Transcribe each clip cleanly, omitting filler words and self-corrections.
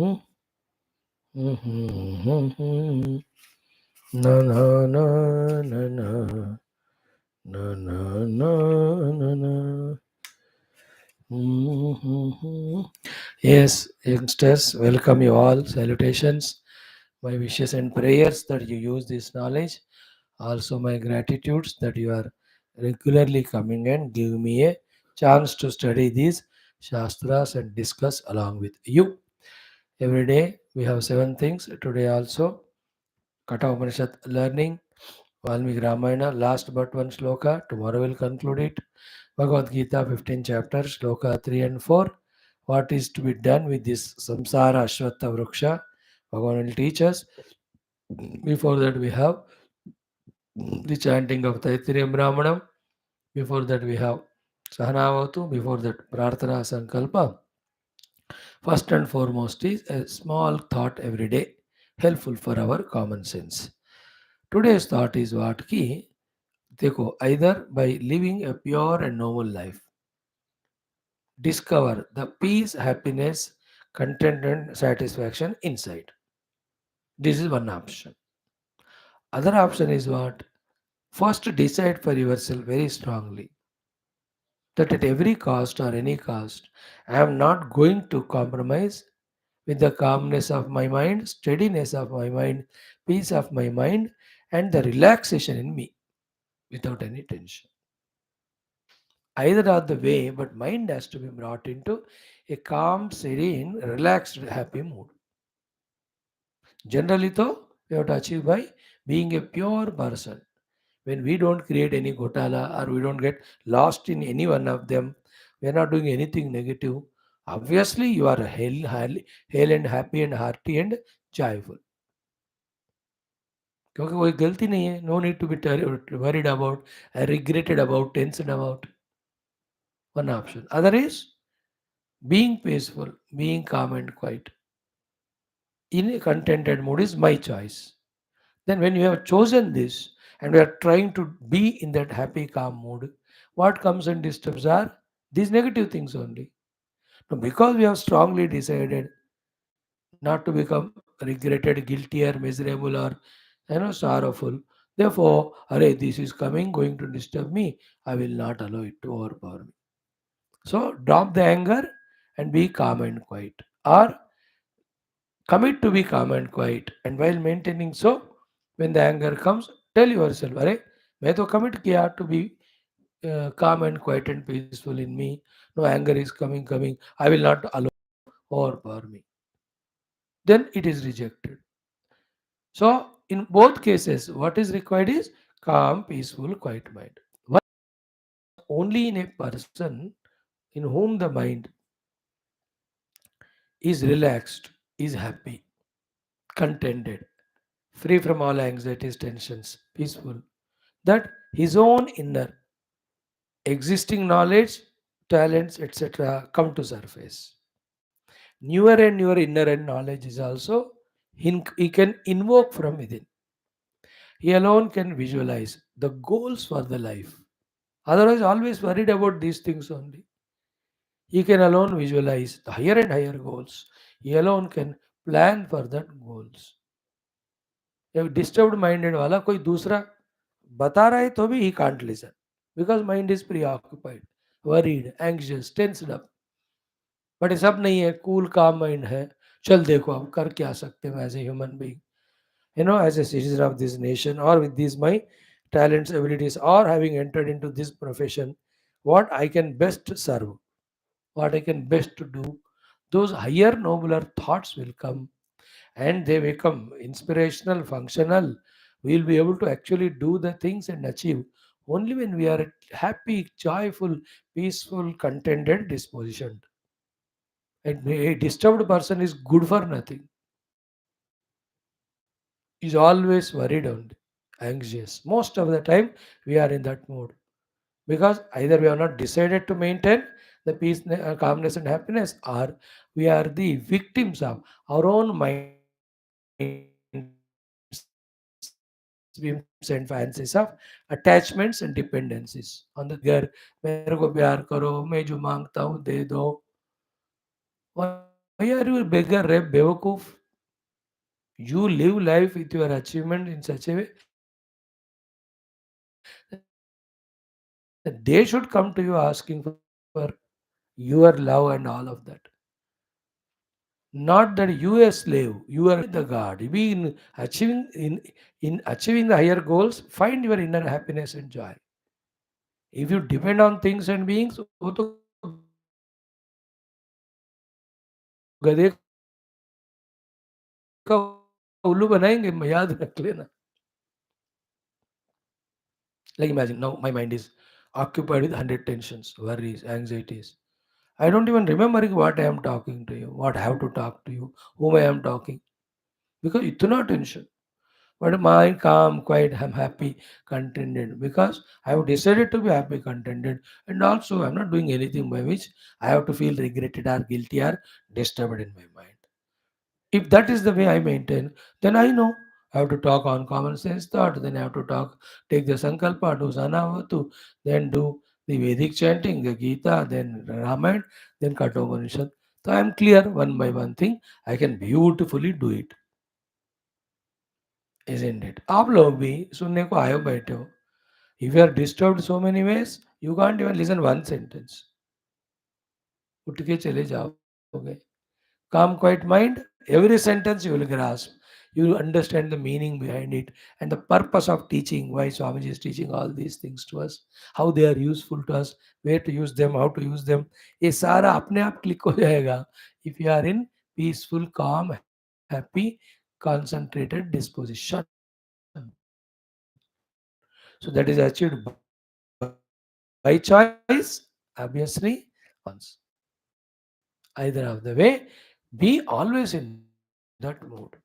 Na na na na na na na na na na. Yes, youngsters, welcome you all. Salutations. My wishes and prayers that you use this knowledge. Also, my gratitudes that you are regularly coming and give me a chance to study these Shastras and discuss along with you. Every day we have 7 things. Today also, Katha Upanishad learning, VALMIKI Ramayana, last but one shloka. Tomorrow we'll conclude it. Bhagavad Gita, 15 chapters, shloka 3 and 4. What is to be done with this samsara ashwatha vriksha? Bhagavan will teach us. Before that, we have the chanting of Taittiriya Brahmanam. Before that, we have Sahanavatu. Before that, Prarthana Sankalpa. First and foremost is a small thought every day, helpful for our common sense. Today's thought is what ki, देखो, either by living a pure and noble life, discover the peace, happiness, content, and satisfaction inside. This is one option. Other option is what? First, decide for yourself very strongly that at every cost or any cost, I am not going to compromise with the calmness of my mind, steadiness of my mind, peace of my mind, and the relaxation in me without any tension. Either are the way, but mind has to be brought into a calm, serene, relaxed, happy mood. Generally, though, we have to achieve by being a pure person. When we don't create any gotala or we don't get lost in any one of them, we are not doing anything negative. Obviously, you are hale and happy and hearty and joyful. क्योंकि कोई गलती नहीं है. No need to be worried about, regretted about, tension about. One option. Other is being peaceful, being calm and quiet. In a contented mood is my choice. Then when you have chosen this and we are trying to be in that happy, calm mood, what comes and disturbs are these negative things only. Now, because we have strongly decided not to become regretted, guilty or miserable or sorrowful, therefore, array, this is coming, going to disturb me, I will not allow it to overpower me. So drop the anger and be calm and quiet. Or commit to be calm and quiet. And while maintaining so, when the anger comes, tell yourself, अरे मैं तो commit किया to be calm and quiet and peaceful in me. No anger is coming. I will not allow overpower me. Then it is rejected. So in both cases, what is required is calm, peaceful, quiet mind. One only in a person in whom the mind is relaxed, is happy, contented, free from all anxieties, tensions, peaceful, that his own inner existing knowledge, talents, etc., come to surface. Newer and newer inner and knowledge is also he can invoke from within. He alone can visualize the goals for the life. Otherwise, always worried about these things only. He can alone visualize the higher and higher goals. He alone can plan for that goals. एक disturbed minded वाला कोई दूसरा बता रहा है तो भी he can't listen because mind is preoccupied, worried, anxious, tensed up. But ये सब नहीं है, कूल काम माइंड है. चल देखो अब कर क्या सकते हैं as a human being, as a citizen of this nation or with these my talents, abilities, or having entered into this profession, what I can best serve, what I can best do, those higher nobler thoughts will come and they become inspirational, functional. We will be able to actually do the things and achieve only when we are at happy, joyful, peaceful, contented disposition. And a disturbed person is good for nothing. Is always worried only, anxious. Most of the time, we are in that mood because either we have not decided to maintain the peace, calmness, and happiness, or we are the victims of our own mind's whims and fancies of attachments and dependencies on the things that we are doing. मेरे को प्यार करो, मैं जो मांगता हूँ दे दो. One is Why are you a beggar, rep, bewakoof? You live life with your achievement in such a way that they should come to you asking for your love and all of that. Not that you a slave, you are the god. Be in achieving the higher goals, find your inner happiness and joy. If you depend on things and beings, वो तो गधे का उल्लू बनाएंगे, याद रख लेना. Like imagine now my mind is occupied with 100 tensions, worries, anxieties. I don't even remember what I am talking to you, what I have to talk to you, whom I am talking. Because itna tension. But my calm, quiet, I'm happy, contented. Because I have decided to be happy, contented. And also I'm not doing anything by which I have to feel regretted or guilty or disturbed in my mind. If that is the way I maintain, then I know I have to talk on common sense thought, then I have to take the Sankalpa, do Sanavatu, then do the Vedic chanting, the Geetha, then Ramayana, then Kathopanishad. So I am clear one by one thing, I can beautifully do it, isn't it? आप लोग भी सुनने को आए हो बैठे हो. If you are disturbed so many ways, you can't even listen one sentence. उठ के चले जाओगे. Calm, quiet mind, every sentence you will grasp. You will understand the meaning behind it and the purpose of teaching, why Swamiji is teaching all these things to us, how they are useful to us, where to use them, how to use them. ये सारा अपने आप click हो जाएगा if you are in peaceful, calm, happy, concentrated disposition. So that is achieved by choice, obviously, only once. Either of the way, be always in that mood.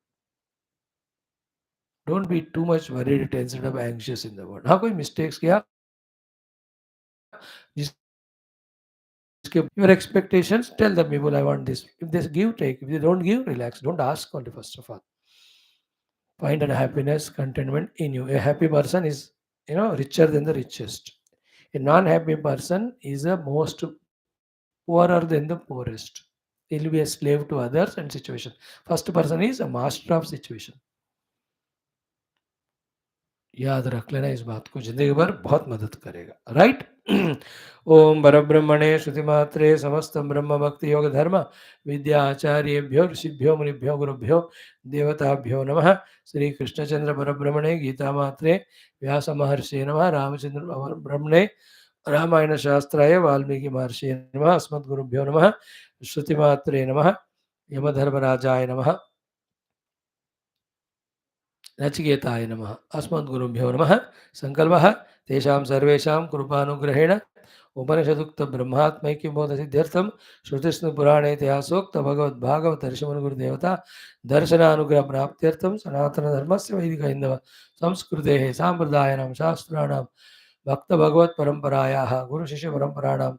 Don't be too much worried, tensed up, anxious in the world. हाँ कोई mistakes किया जिसके ऊपर आप relax हो जाओ. Your expectations, tell the people I want this. If they give, take. If they don't give, relax. Don't ask only first of all. Find an happiness, contentment in you. A happy person is, richer than the richest. A non-happy person is the most poorer than the poorest. He will be a slave to others and situation. First person is a master of situation. याद रख लेना इस बात को, जिंदगी भर बहुत मदद करेगा. राइट. ओम परब्रह्मणे श्रुतिमात्रे समस्त ब्रह्म भक्ति योग धर्म विद्याचार्येभ्यो ऋषिभ्यो मुनिभ्यो गुरुभ्यो देवताभ्यो नमः. श्री कृष्णचंद्र परब्रह्मणे गीता मात्रे व्यास महर्षि नमः. रामचंद्र ब्रह्मणे रामायण शास्त्राय वाल्मीकि महर्षि नमः. अस्मद्गुरुभ्यो नमः. श्रुतिमात्रे नमः. यमधर्मराजाय नमः. नचिकेताय नमः. अस्मद्गुरुभ्यो नमः. संकल्पः तेषां सर्वेषां कृपानुग्रहेण उपनिषदुक्तब्रह्मात्मैक्यबोधसिद्ध्यर्थं श्रुतिस्मृतिपुराणेतिहासोक्त भगवद्भागवत ऋषिमुनिगुरुदेवता दर्शनानुग्रहप्राप्त्यर्थं सनातनधर्मस्य वैदिकैन्दव संस्कृतेः साम्प्रदायानां शास्त्राणां भक्तभगवत्परम्परायाः गुरुशिष्यपरम्पराणां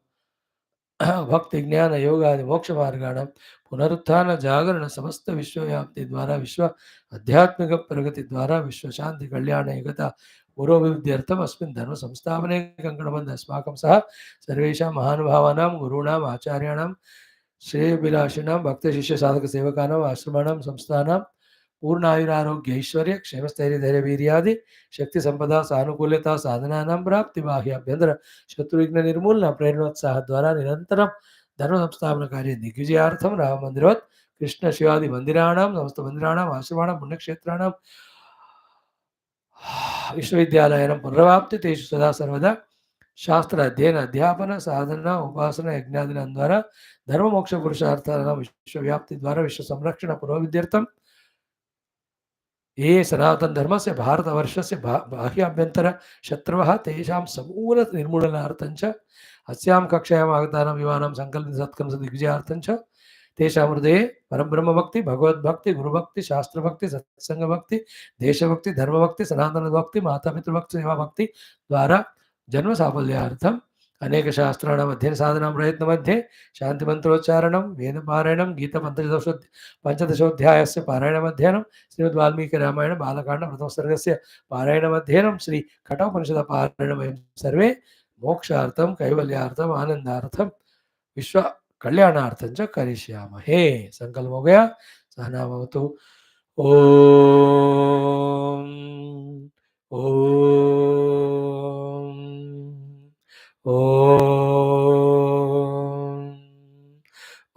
भक्ति ज्ञान योगादि मोक्ष मार्गाणां पुनरुत्थान जागरण समस्त विश्वव्याप्ति द्वारा विश्व आध्यात्मिक प्रगति द्वारा विश्व शांति कल्याण एकता पुरोभिवृद्ध्यर्थम अस्मिन् धर्म संस्थापने कंकणबद्ध अस्माकं सह सर्वेषां महानुभावानां गुरूणाम् आचार्याणां श्रेयभिलाषिणां भक्त शिष्य साधक सेवकानां आश्रमाणां संस्थानां पूर्णायुरारोग्य ऐश्वर्य क्षेमस्थैर्य धैर्य वीर्यादि शक्ति संपदा सानुकूलता साधनानां प्राप्ति बाह्याभ्यंतर शत्रुघ्न निर्मूलना प्रेरणोत्साह द्वारा निरंतरम धर्म संस्थापन कार्य दिग्विजयार्थम राम मंदिरवत् कृष्ण शिवादि मंदिराणां समस्त मंदिराणां आश्रमाणां पुण्यक्षेत्राणां विश्वविद्यालयानां पुनरावाप्ति तेषु सदा सर्वदा शास्त्र अध्ययन अध्यापन साधना उपासना यज्ञादिनां द्वारा धर्म मोक्ष पुरुषार्थानां विश्वव्याप्ति द्वारा विश्व संरक्षण पुरोभिद्यर्थम ये सनातन धर्म से भारतवर्ष से बाह्याभ्यंतर शत्रवः तेषां समूल निर्मूलनार्थं च अस्यां कक्षायाम् आगतानां युवानां संकल्पित सत्कर्म दिग्विजयार्थं च तेषां हृदये परब्रह्म भक्ति भगवद्भक्ति गुरुभक्ति शास्त्रभक्ति सत्संगभक्ति देशभक्ति धर्मभक्ति सनातन भक्ति माता पितृभक्ति सेवा भक्ति द्वारा जन्म साफल्यार्थम अनेक शास्त्राणाम् अध्ययन साधनां प्रयत्न मध्ये शांति मंत्रोच्चारणं वेद पारायणं गीता पंचदशोध्यायस्य पारायणम् अध्ययनं श्रीमद् वाल्मीकि रामायण बालकांड प्रथम सर्गस्य पारायणम् अध्ययनं श्री कठोपनिषद पारायणं वयं सर्वे मोक्षार्थं कैवल्यार्थम् आनन्दार्थं विश्व कल्याणार्थं च करिष्यामहे। संकल्प हो गया। सहना भवतु। ओम ओम ओम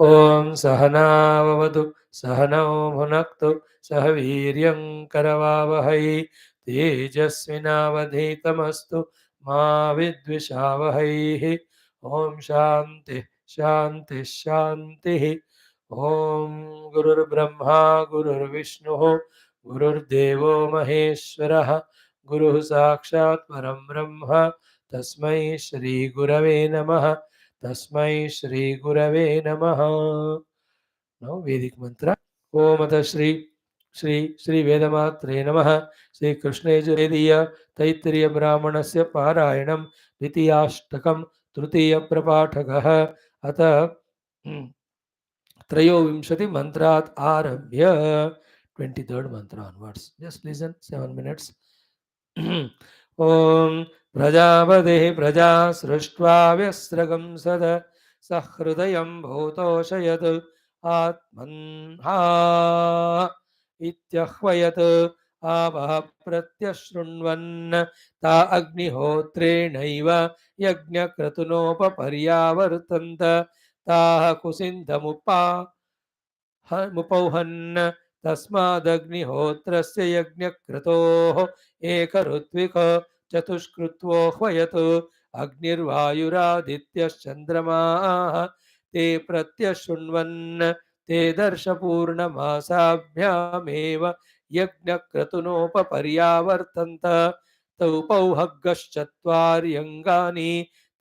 ओम सहना भवतु सहनौ भुनक्तु सह वीर्यं करवावहै तेजस्विनावधीतमस्तु मा विद्विषावहैः। ओम शांति शांति शांति। ओम गुरुर्ब्रह्मा गुरुर्विष्णुः गुरुर्देवो महेश्वरः गुरुः साक्षात् परं ब्रह्म तस्मै श्री गुरवे नमः। तस्मै श्री गुरवे नमः। नौ वैदिक मंत्र। ओम अथ श्री श्री श्री वेदमात्रे नमः। श्री कृष्णयजुर्वेदीय तैत्तिरीय ब्राह्मणस्य पारायणं द्वितीयाष्टकं तृतीय प्रपाठकः। अथ त्रयोविंशति मंत्रात् आरभ्य 23rd मंत्र onwards. Just listen 7 minutes. ओम प्रजापतिः प्रजा सृष्ट्वा व्यस्रगं सद सहृदयं भूतोषयत् आत्मन्हा इत्यह्वयत् आवः प्रत्यशृण्वन् ता अग्निहोत्रेणैव यज्ञक्रतुनोपपर्यावर्तन्त ताः मुपौहन् तस्मादग्निहोत्रस्य यज्ञक्रतोः एकऋत्विक चतुष्कृत्वोह्वयत् अग्निर्वायुरादित्यश्चन्द्रमाः ते प्रत्यशृण्वन् ते दर्शपूर्णमासाभ्यामेव यज्ञक्रतुनोपपर्यावर्तन्त तौ पौहग्गश्चत्वार्यङ्गानि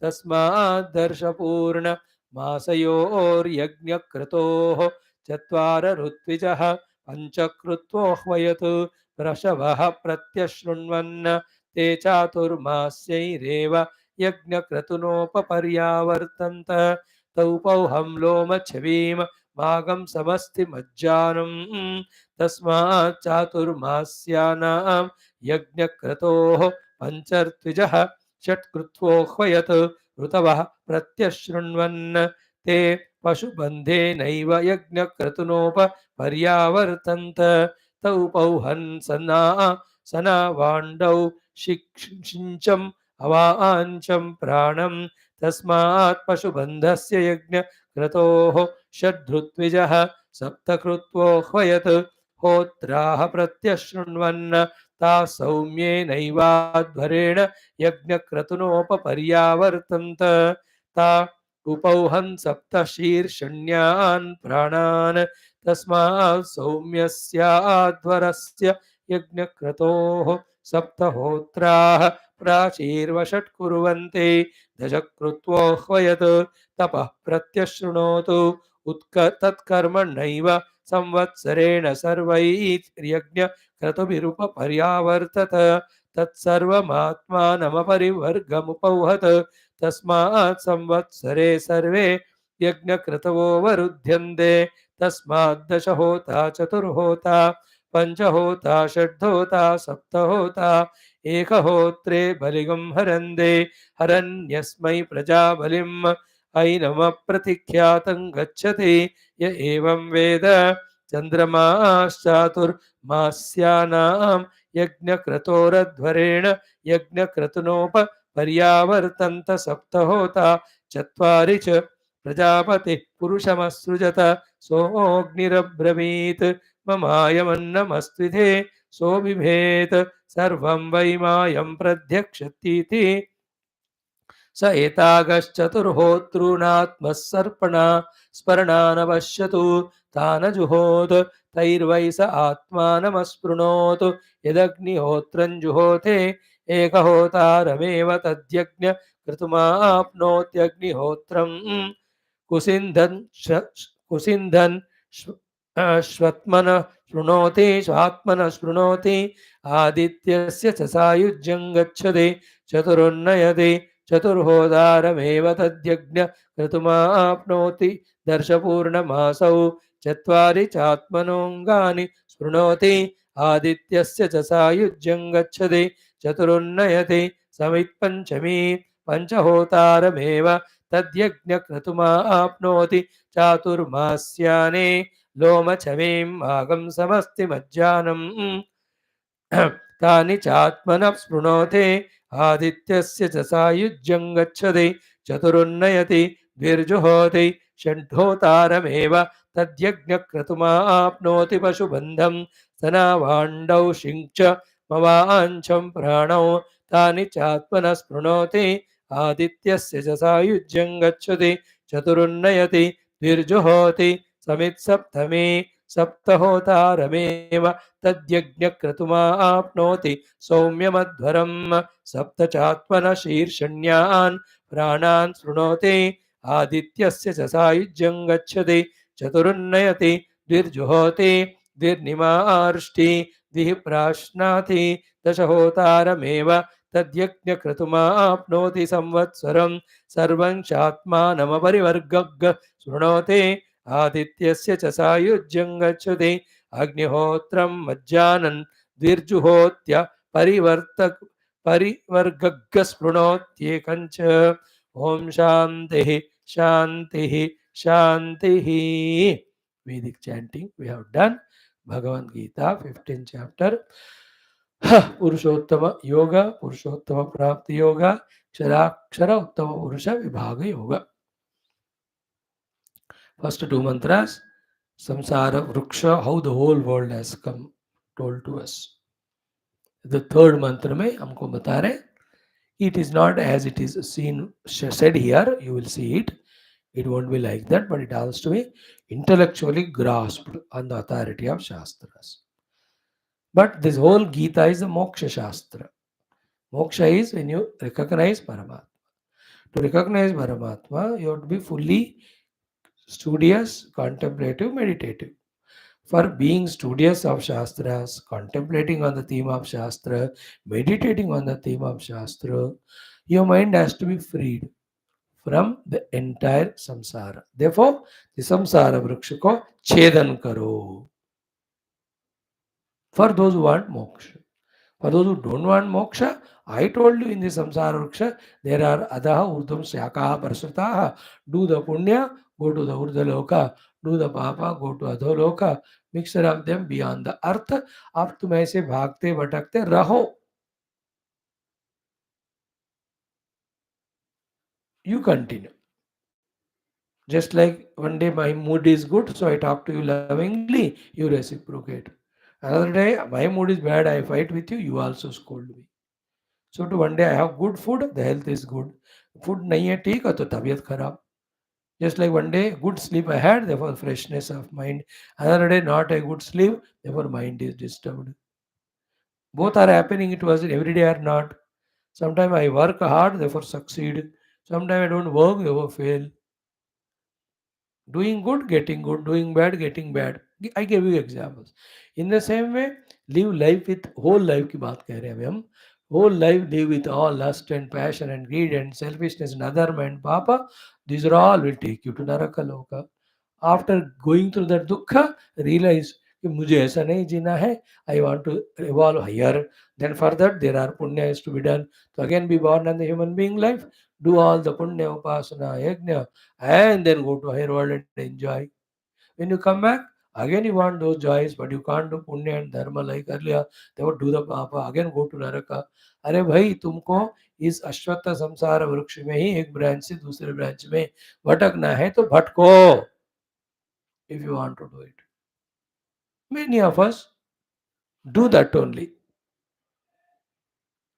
तस्माद्दर्शपूर्ण मासयोर्यज्ञक्रतोः चत्वार ऋत्विजः पञ्चकृत्वोह्वयत् वृषभः प्रत्यशृण्वन् ते चातुर्मास्यैरेव यज्ञक्रतुनोपपर्यावर्तन्त तौ पौहं लोमच्छवीं माघं समस्तिमज्जानं तस्मात् चातुर्मास्यानां यज्ञक्रतोः पञ्चर्त्विजः षट्कृत्वोह्वयत् ऋतवः प्रत्यशृण्वन् ते पशुबन्धेनैव यज्ञक्रतुनोपपर्यावर्तन्त तौ पौहन् सनावाण्डौ शिञ्चम् अवाञ्चं प्राणं तस्मात् पशुबन्धस्य यज्ञक्रतोः षड्धृत्विजः सप्तकृत्वोह्वयत् होत्राः प्रत्यशृण्वन् ता सौम्येनैवाध्वरेण यज्ञक्रतुनोपपर्यावर्तन्त ता उपौहन् सप्तशीर्षण्यान् प्राणान् तस्मात् सौम्यस्याध्वरस्य यज्ञक्रतोः सप्तहोत्राः प्राचीर्वषट्कुर्वन्ते दशकृत्वोह्वयत् तपः प्रत्यशृणोतु तत्कर्मण्यैव संवत्सरेण सर्वैर्यज्ञक्रतुभिरुपपर्यावर्तत तत्सर्वमात्मानमपरिवर्गमुपौहत तस्मात् संवत्सरे सर्वे यज्ञक्रतवो वरुध्यन्ते तस्मात् दशहोता चतुर्होता पञ्चहोता षड्होता सप्तहोता एकहोत्रे बलिगं हरन्ते हरन्यस्मै प्रजाबलिम् ऐनमप्रतिख्यातं गच्छति य एवं वेद चन्द्रमाश्चातुर्मास्यानां यज्ञक्रतोरध्वरेण यज्ञक्रतुनोपपर्यावर्तन्त सप्तहोता चत्वारि च प्रजापतिः पुरुषमसृजत सोऽग्निरब्रवीत् ममायमन्नमस्त्विधे सोऽबिभेत् सर्वं वै मायं प्रध्यक्षतीति स एतागश्चतुर्होतॄणात्मः सर्पणा स्मरणानवश्यतु तानजुहोत् तैर्वै स आत्मानमस्पृणोत् यदग्निहोत्रं जुहोते एकहोतारमेव तद्यज्ञ कृतुमाप्नोत्यग्निहोत्रं कुसिन्धन् श्वत्मनः शृणोति स्वात्मनः शृणोति आदित्यस्य च सायुज्यं गच्छति चतुरुन्नयति चतुर्होदारमेव तद्यज्ञ क्रतुमाप्नोति दर्शपूर्णमासौ चत्वारि चात्मनोऽङ्गानि शृणोति आदित्यस्य च सायुज्यं गच्छति चतुरुन्नयति समित्पञ्चमी पञ्चहोतारमेव तद्यज्ञक्रतुमाप्नोति चातुर्मास्याने लोमछविं भागं समस्ति मज्जानम् तानि चात्मनः स्पृणोति आदित्यस्य च सायुज्यं गच्छति चतुरुन्नयति द्विर्जुहोति षड्होतारमेव तद्यज्ञक्रतुमाप्नोति पशुबन्धं सनावाण्डौ शिञ्च मवाञ्छं प्राणौ तानि चात्मनः स्पृणोति आदित्यस्य च सायुज्यं गच्छति चतुरुन्नयति द्विर्जुहोति समित्सप्तमे सप्तहोतारमेव तद्यज्ञक्रतुमाप्नोति सौम्यमध्वरं सप्तचात्मनः शीर्षण्यान् प्राणान् शृणोति आदित्यस्य च सायुज्यं गच्छति चतुरुन्नयति द्विर्जुहोति द्विर्निमार्ष्टि द्विः प्राश्नाति दशहोतारमेव तद्यज्ञक्रतुमाप्नोति संवत्सरं सर्वं चात्मानमपरिवर्गग् शृणोति आदित्यस्य च सायुज्यं गच्छति अग्निहोत्रं मज्जानन् द्विर्जुहोत्य परिवर्तक परिवर्गग् स्पृणोत्येकञ्च ओम शांति शांति शांति. Vedic chanting we have done. Bhagavad Gita 15th chapter. पुरुषोत्तम योगा, पुरुषोत्तम प्राप्ति योगा, क्षराक्षर उत्तम पुरुष विभाग yoga. First two mantras, Samsara Vriksha, how the whole world has come told to us. The third mantra में हमको बता रहे, it is not as it is seen said here. You will see it. It won't be like that, but it has to be intellectually grasped on the authority of Shastras. But this whole Gita is a Moksha Shastra. Moksha is when you recognize Paramatma. To recognize Paramatma, you have to be fully studious, contemplative, meditative. For being studious of Shastras, contemplating on the theme of Shastra, meditating on the theme of Shastra, your mind has to be freed from the entire samsara. Therefore, the samsara vriksha ko chedan karo. For those who want moksha. For those who don't want moksha, I told you in the samsara vriksha, there are adaha urdham syakaha parasutaha. Do the punya, go to the urdhaloka. Do the papa, go to adholoka. Mixture of them beyond the earth. अब तुम ऐसे भागते भटकते रहो. You continue. Just like one day my mood is good, so I talk to you lovingly, you reciprocate. Another day my mood is bad, I fight with you, you also scold me. So to one day I have good food, the health is good. Food nahi hai theek hai to tabiyat kharab. Just like one day good sleep I had, therefore freshness of mind. Another day not a good sleep, therefore mind is disturbed. Both are happening, it was every day or not. Sometimes I work hard, therefore succeed. Sometimes I don't work, therefore fail. Doing good, getting good, doing bad, getting bad. I gave you examples. In the same way, live life with whole life की बात कह रहे हैं अभी हम. Whole life live with all lust and passion and greed and selfishness and adharma and papa. These are all will take you to naraka loka. After going through that dukkha, realize कि मुझे ऐसा नहीं जीना है. I want to evolve higher. Then further there are punya is to be done. To again be born in the human being life. Do all the punya, upasana, yajna, and then go to higher world and enjoy. When you come back, again you want those joys, but you can't do punya and dharma like earlier. They would do the papa, again go to naraka. अरे भाई तुमको इस अश्वत्थ संसार वृक्ष में ही एक branch से दूसरे ब्रांच में भटकना है तो भटको. If you want to do it, many of us do that only,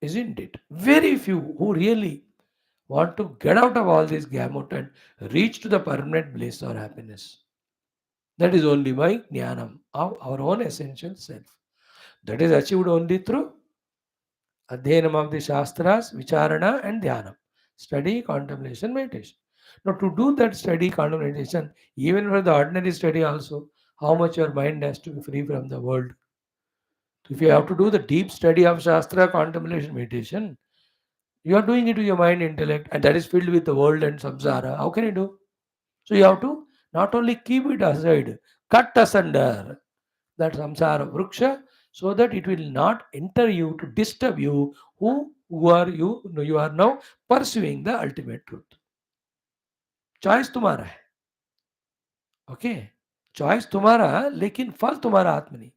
isn't it? Very few who really want to get out of all this gamut and reach to the permanent bliss or happiness. That is only by jnanam of our own essential self. That is achieved only through adhyanam of the shastras, vicharana and dhyanam. Study, contemplation, meditation. Now to do that study, contemplation, even for the ordinary study also, how much your mind has to be free from the world. If you have to do the deep study of shastra, contemplation, meditation, you are doing it with your mind, intellect, and that is filled with the world and samsara. How can you do? So you have to not only keep it aside, cut asunder that samsara vriksha, so that it will not enter you to disturb you. Who are you? You are now pursuing the ultimate truth. Choice तुम्हारा है. Okay, choice तुम्हारा, लेकिन फल तुम्हारा हाथ में नहीं.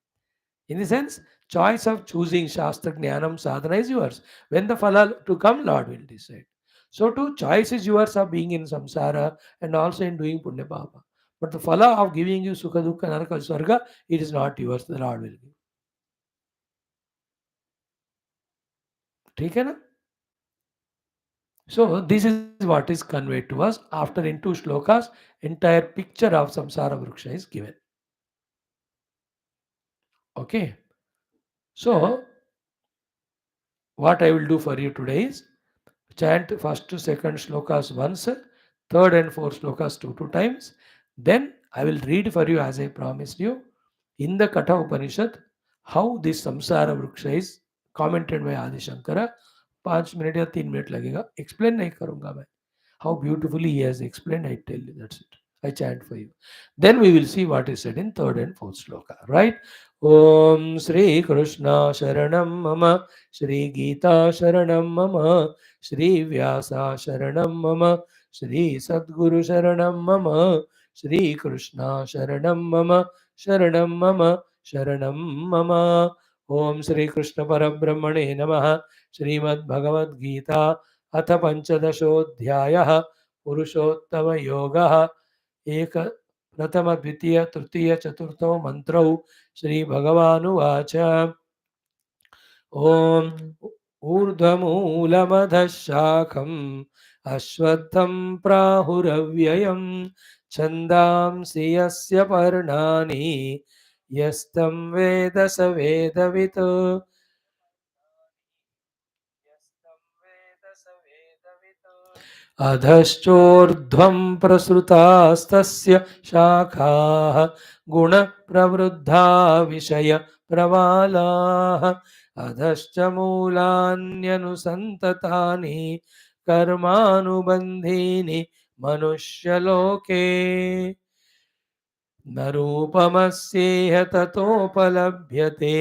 In the sense, choice of choosing Shastra Jnanam Sadhana is yours. When the phala to come, Lord will decide. So too, choice is yours of being in samsara and also in doing punya papa. But the phala of giving you sukha dukkha naraka sarga, it is not yours. The Lord will give. ठीक है ना? So this is what is conveyed to us after in two shlokas. Entire picture of samsara vriksha is given. Okay. So what I will do for you today is chant first to second shlokas once, third and fourth shlokas two times. Then I will read for you as I promised you in the Katha Upanishad how this samsara vriksha is commented by Adi Shankara. 5 minute या 3 minute लगेगा, explain नहीं करूंगा मैं. How beautifully he has explained, I tell you, that's it. I chant for you. Then we will see what is said in third and fourth shloka, right? Om Sri Krishna Sharanam Mama, Sri Geetha Sharanam Mama, Sri Vyasa Sharanam Mama, Sri Sadguru Sharanam Mama, Sri Krishna Sharanam Mama, Sharanam Mama, Sharanam Mama. Om Sri Krishna Parabrahmane Namaha, Srimad Bhagavad Gita, अथ पंचदशोऽध्यायः पुरुषोत्तमयोगः. एक प्रथम द्वितीय तृतीय चतुर्थो मन्त्रौ श्रीभगवानुवाच. ॐ ऊर्ध्वमूलमधः शाखम् अश्वत्थं प्राहुरव्ययम् छन्दांसि यस्य पर्णानि यस्तं वेद स वेदवित्. अधश्चोर्ध्वं प्रसृतास्तस्य शाखाः गुणप्रवृद्धा विषयप्रवालाः. अधश्च मूलान्यनुसन्ततानि कर्मानुबन्धीनि मनुष्यलोके. न रूपमस्येह ततोपलभ्यते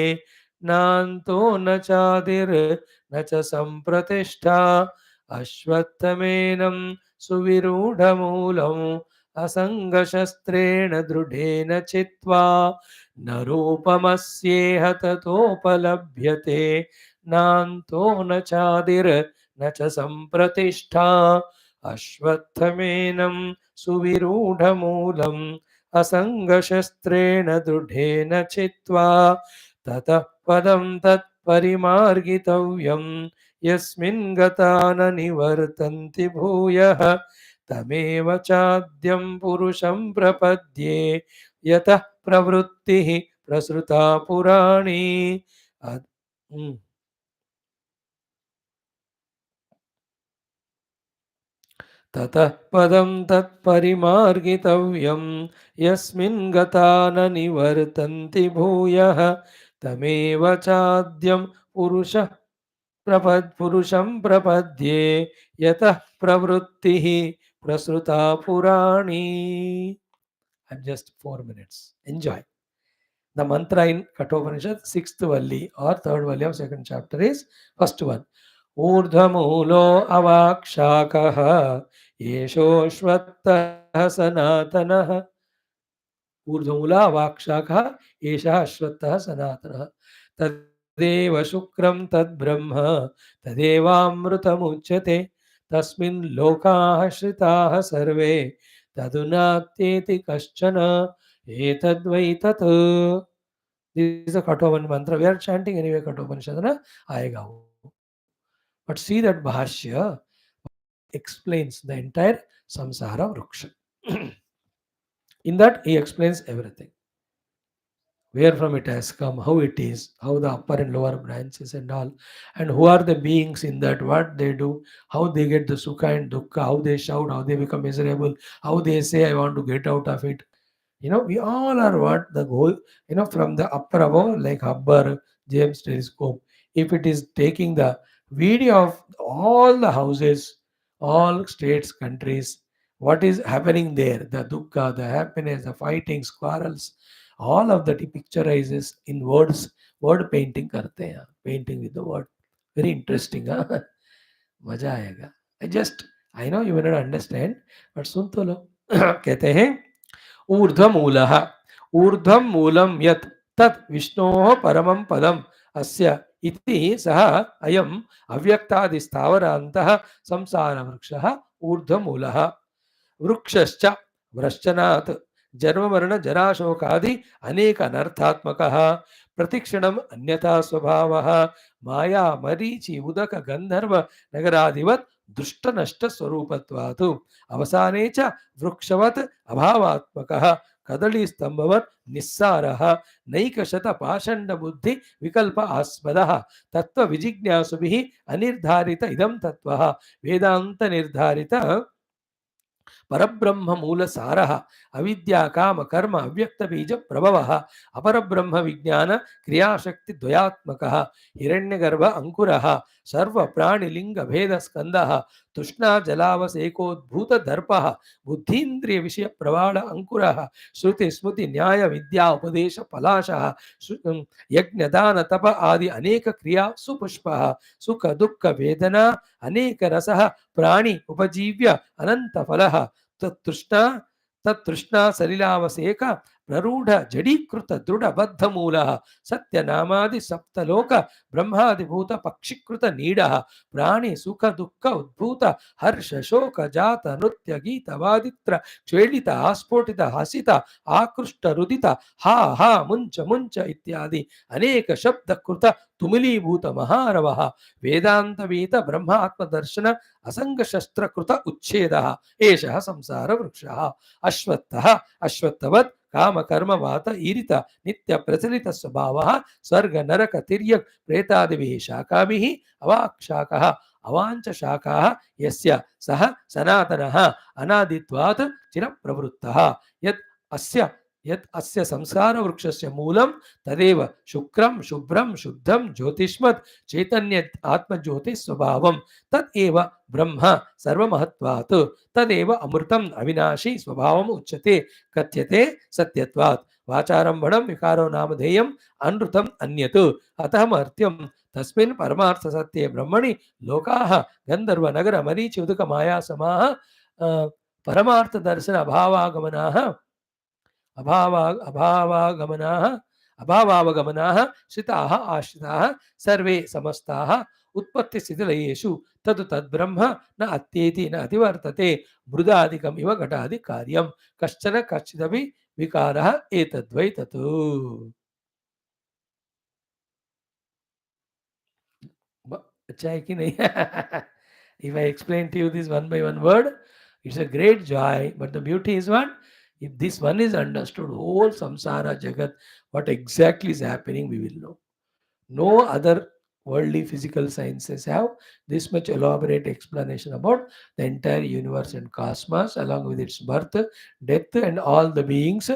नान्तो न चादिर्न च सम्प्रतिष्ठा. अश्वत्थमेनं सुविरूढमूलम् असङ्गशस्त्रेण दृढेन चित्वा. न रूपमस्येह ततोपलभ्यते नान्तो न चादिर्न च सम्प्रतिष्ठा. अश्वत्थमेनं सुविरूढमूलम् असङ्गशस्त्रेण दृढेन चित्वा. ततः पदं तत्परिमार्गितव्यं यस्मिन् गता न निवर्तन्ति भूयः. तमेव चाद्यं पुरुषं प्रपद्ये यतः प्रवृत्तिः प्रसृता पुराणी. ततः पदं तत्परिमार्गितव्यं यस्मिन् गता न निवर्तन्ति भूयः. तमेव चाद्यं पुरुषं प्रपद्ये यतः प्रवृत्तिः प्रसृता पुराणी. I'm just 4 minutes. Enjoy. The mantra in Kathopanishad, sixth Valli or third Valli of second chapter is first one. Urdhvamulo avakshakah yeshoshvattah sanatanah. Urdhvamula avakshakah yeshah ashvattah sanatanah. Tadeva shukram tad brahma tadevamrutamuchyate tasmin lokaah shritaah sarve tadunatyeti kaschana etadvai tat. This is a Kathovan mantra. We are chanting anyway Kathopanishad आएगा वो. But see that Bhashya explains the entire Samsara Vriksha. In that he explains everything. Where from it has come, how it is, how the upper and lower branches and all, and who are the beings in that, what they do, how they get the sukha and dukkha, how they shout, how they become miserable, how they say, I want to get out of it. We all are what the goal, from the upper above, like Hubble, James telescope. If it is taking the video of all the houses, all states, countries, what is happening there, the dukkha, the happiness, the fightings, quarrels, all of that he picturizes in words, word painting karte hain, painting with the word. Very interesting, huh? मजा आएगा. I just I know you may not understand, but सुन तो लो. कहते हैं ऊर्ध्वमूलः ऊर्ध्वं मूलं यत् तत् विष्णोः परमं पदम् अस्य इति सः अयम् अव्यक्तादिस्थावरान्तः संसारवृक्षः ऊर्ध्वमूलः वृक्षश्च व्रश्चनात् जन्ममरणजराशोकादि अनेक अनर्थात्मकः प्रतिक्षणम् अन्यथा स्वभावः माया मरीचि उदक गन्धर्व नगरादिवत् दुष्टनष्टस्वरूपत्वात् अवसाने च वृक्षवत् अभावात्मकः कदलीस्तम्भवत् निस्सारः नैकशतपाषण्डबुद्धि विकल्प आस्पदः तत्त्वविजिज्ञासुभिः अनिर्धारित इदं तत्त्वः वेदान्त निर्धारित परब्रह्म मूल सारः अविद्या काम कर्म अव्यक्त बीज प्रभवः अपरब्रह्म विज्ञान क्रियाशक्ति द्वयात्मकः हिरण्यगर्भ अंकुरः सर्व प्राणिलिंग भेद स्कंदः तृष्णा जलावसेकोद्भूत दर्पः बुद्धीन्द्रिय विषय प्रवाल अंकुरः श्रुति स्मृति न्याय विद्या उपदेश पलाशः यज्ञ दान तप आदि अनेक क्रिया सुपुष्पः सुख दुःख वेदना अनेक रसः प्राणि उपजीव्य अनंत फलः तत्तृष्णा तत्तृष्णा सलिलावसेक प्ररूढ़ जडीकृत दृढ़ बद्ध मूलः सत्यनामादि सप्तलोक ब्रह्मादिभूत पक्षीकृत नीडः प्राणि सुख दुःख उद्भूत हर्ष शोक जात नृत्य गीत वादित्र च्वेलित आस्फोटित हसित आकृष्ट रुदित हा हा मुंच मुंच इत्यादि अनेक शब्द कृत तुमिलीभूत महारवः वेदांत वीत ब्रह्मात्म दर्शन असंग शस्त्र कृत उच्छेदः एषः संसार वृक्षः अश्वत्थः अश्वत्थवत् काम कर्म वात ईरित नित्य प्रचलित स्वभावः स्वर्ग नरक तिर्यक् प्रेतादिभिः शाखाभिः अवाक् शाखः अवाञ्च शाखाः यस्य सः सनातनः अनादित्वात् चिरप्रवृत्तः यत् अस्य संसार वृक्षस्य मूलं तदेव शुक्रं शुभ्रं शुद्धं ज्योतिष्मत् चैतन्य आत्मज्योतिः स्वभावं तदेव ब्रह्म सर्वमहत्वात् तदेव अमृतम् अविनाशी स्वभावम् उच्यते कथ्यते सत्यत्वात् वाचारम्भणं विकारो नामधेयम् अनृतम् अन्यत् अतः मर्त्यं तस्मिन् परमार्थ सत्ये ब्रह्मणि लोकाः गन्धर्व नगर मरीचि उदक माया समाः परमार्थ दर्शन अभावागमनाः अभावागमनाः अभावावगमनाः श्रिताः आश्रिताः सर्वे समस्ताः उत्पत्तिस्थितिलयेषु तद् तद्ब्रह्म न अत्येति न अतिवर्तते मृदादिकम् इव घटादि कार्यं कश्चन कश्चिदपि विकारः एतद्वै तत् अच्छा है कि नहीं if I explain to you this one by one word it's a great joy but the beauty is what if this one is understood whole samsara jagat what exactly is happening we will know no other worldly physical sciences have this much elaborate explanation about the entire universe and cosmos along with its birth death and all the beings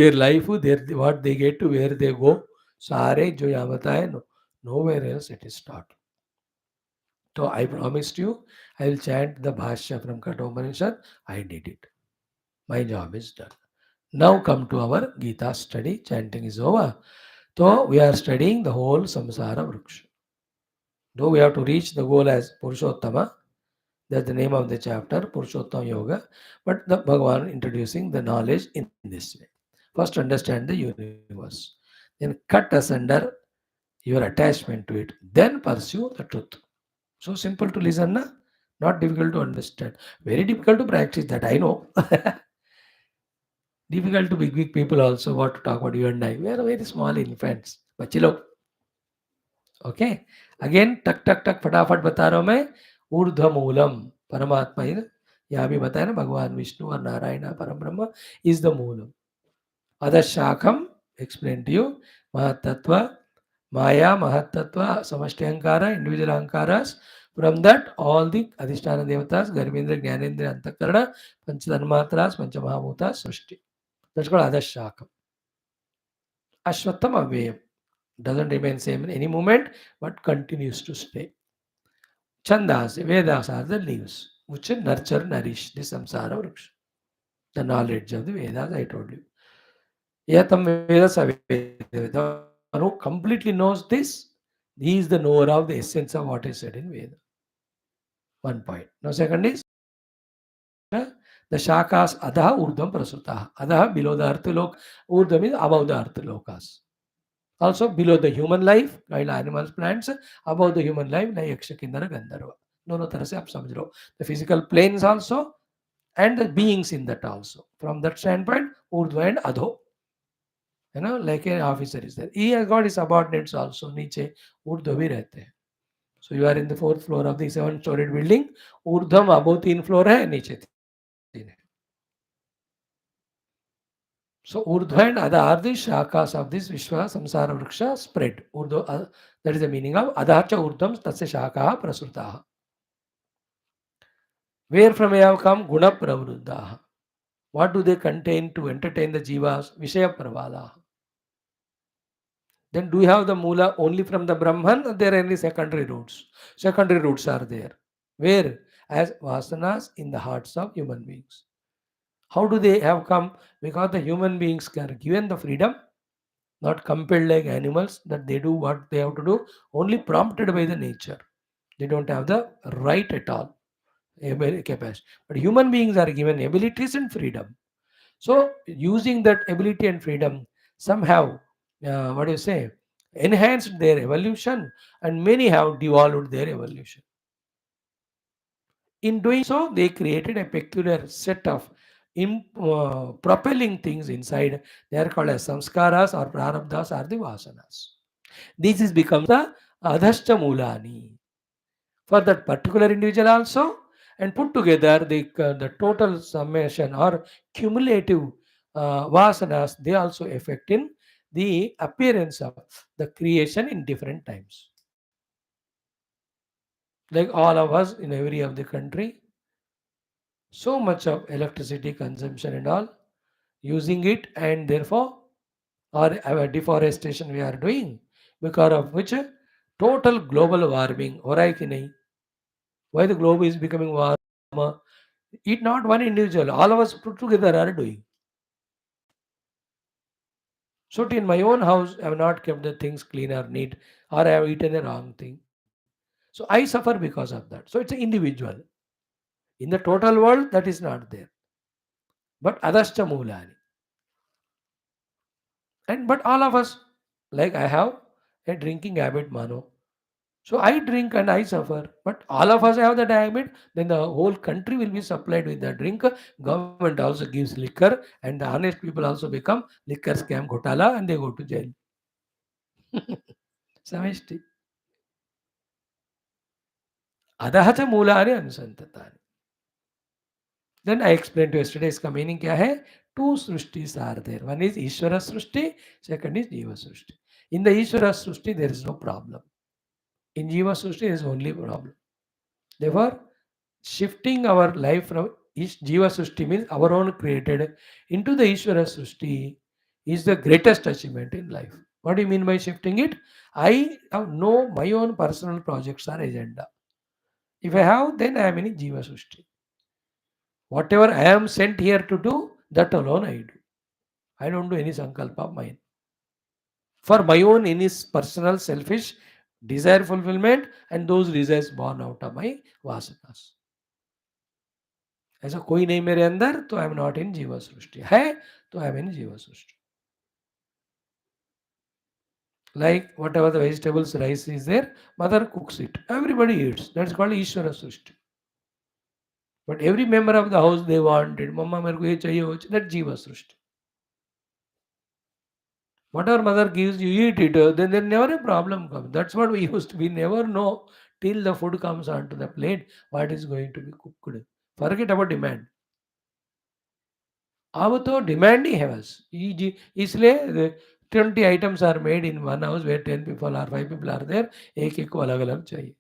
their life their what they get to where they go सारे जो यहाँ बताए no, nowhere else it is taught. So I promised you I will chant the Bhashya from Kathopanishad. I did it. My job is done. Now come to our Gita study. Chanting is over. So we are studying the whole Samsara Vriksha. Though we have to reach the goal as Purushottama, that's the name of the chapter, Purushottama Yoga, but the Bhagavan introducing the knowledge in this way. First understand the universe, then cut asunder your attachment to it, then pursue the truth. So simple to listen, na? Not difficult to understand. Very difficult to practice that, I know. Difficult to big people also what to talk about you and I. We are very small infants. बच्चे लोग okay again टक टक टक फटाफट बता रहा हूं मैं ऊर्ध्व मूलम परमात्मा ही ना यहाँ भी बताया ना भगवान विष्णु और नारायण परम ब्रह्म इज द मूलम अधशाखम explain to you Mahatattva Maya, Mahatattva, Samashti Ahankara, individual Ahankaras. From that, all the Adhisthana Devatas, Garbindra, Jnanendra, Antakarana, Panchatanmatras, Panchamahabhutas, Srishti. That's called Adhashakam. Ashwattham Avyayam. Doesn't remain same in any moment, but continues to stay. Chandas, Vedas are the leaves, which nurture, nourish the samsara vriksha. The knowledge of the Vedas, I told you. Yatam Vedas Aveda. Who completely knows this, he is the knower of the essence of what is said in Veda. One point. Now second is the shakas adha urdhvam prasutah. Adha below the earth lok, urdhvam is above the earth lokas. Also below the human life, while animals, plants, above the human life, like yaksha, kindara, gandharva. दोनों तरह से आप समझ लो. The physical planes also and the beings in that also. From that standpoint, urdhva and adho. Like an officer is there. He has got his subordinates also. नीचे urdhva भी रहते हैं. So you are in the fourth floor of the 7-storied building. ऊर्ध्वम above 3 floor है, नीचे 3 है. So urdhva and adha are the shakas of this Vishwa Samsara Vriksha spread. Urdhva, that is the meaning of adhacha urdhvam tasya shakaha prasutaha. Where from have come guna pravruddhaha. What do they contain to entertain the jivas? Vishaya pravadaha. Then do you have the mula only from the Brahman, or there are any secondary roots? Secondary roots are there. Where? As vasanas in the hearts of human beings. How do they have come? Because the human beings are given the freedom, not compelled like animals, that they do what they have to do, only prompted by the nature. They don't have the right at all, capacity. But human beings are given abilities and freedom. So, using that ability and freedom, some have, what do you say, enhanced their evolution, and many have devolved their evolution. In doing so, they created a peculiar set of propelling things inside. They are called as samskaras or prarabdhas or the vasanas. This is becomes the adhashta mulani for that particular individual also, and put together the total summation or cumulative vasanas, they also affect in the appearance of the creation in different times. Like all of us in every of the country, so much of electricity consumption and all, using it, and therefore or our deforestation we are doing, because of which total global warming हो रहा है कि नहीं? Why the globe is becoming warmer? It not one individual, all of us put together are doing. So in my own house, I have not kept the things clean or neat, or I have eaten the wrong thing. So I suffer because of that. So it's an individual. In the total world, that is not there. But adashta mulani. And but all of us, like I have a drinking habit, mano. So I drink and I suffer. But all of us have the habit, then the whole country will be supplied with the drink. Government also gives liquor, and the honest people also become liquor scam ghotala and they go to jail. Samishti. Adahacha mulani anusantatani. Then I explained to yesterday इसका meaning क्या है? Two सृष्टिs are there. One is Ishwar Srishti, second is जीव सृष्टि. In the Ishwar Srishti there is no problem. In जीव सृष्टि there is only problem. Therefore, shifting our life from Jiva Srushti means our own created into the Ishvara Srushti is the greatest achievement in life. What do you mean by shifting it? I have no my own personal projects or agenda. If I have, then I am in Jiva Srushti. Whatever I am sent here to do, that alone I do. I don't do any sankalpa of mine. For my own any personal selfish desire fulfillment, and those desires born out of my vasanas. ऐसा कोई नहीं मेरे अंदर, तो I am not in जीव सृष्टि. है तो I am इन जीव सृष्टि. Like whatever the vegetables, rice is there, mother cooks it, everybody eats, that's called Ishwar Srishti. But every member of the house they wanted, mama मेरे को ये चाहिए वो चाहिए, that जीव सृष्टि. Whatever mother gives you eat it, then never a problem comes. That's what we used to, we never know till the food comes onto the plate what is going to be cooked. Forget about demand. अब तो demand ही है बस. इसलिए 20 items are made in one house where 10 people are 5 people are there. एक एक को अलग अलग चाहिए.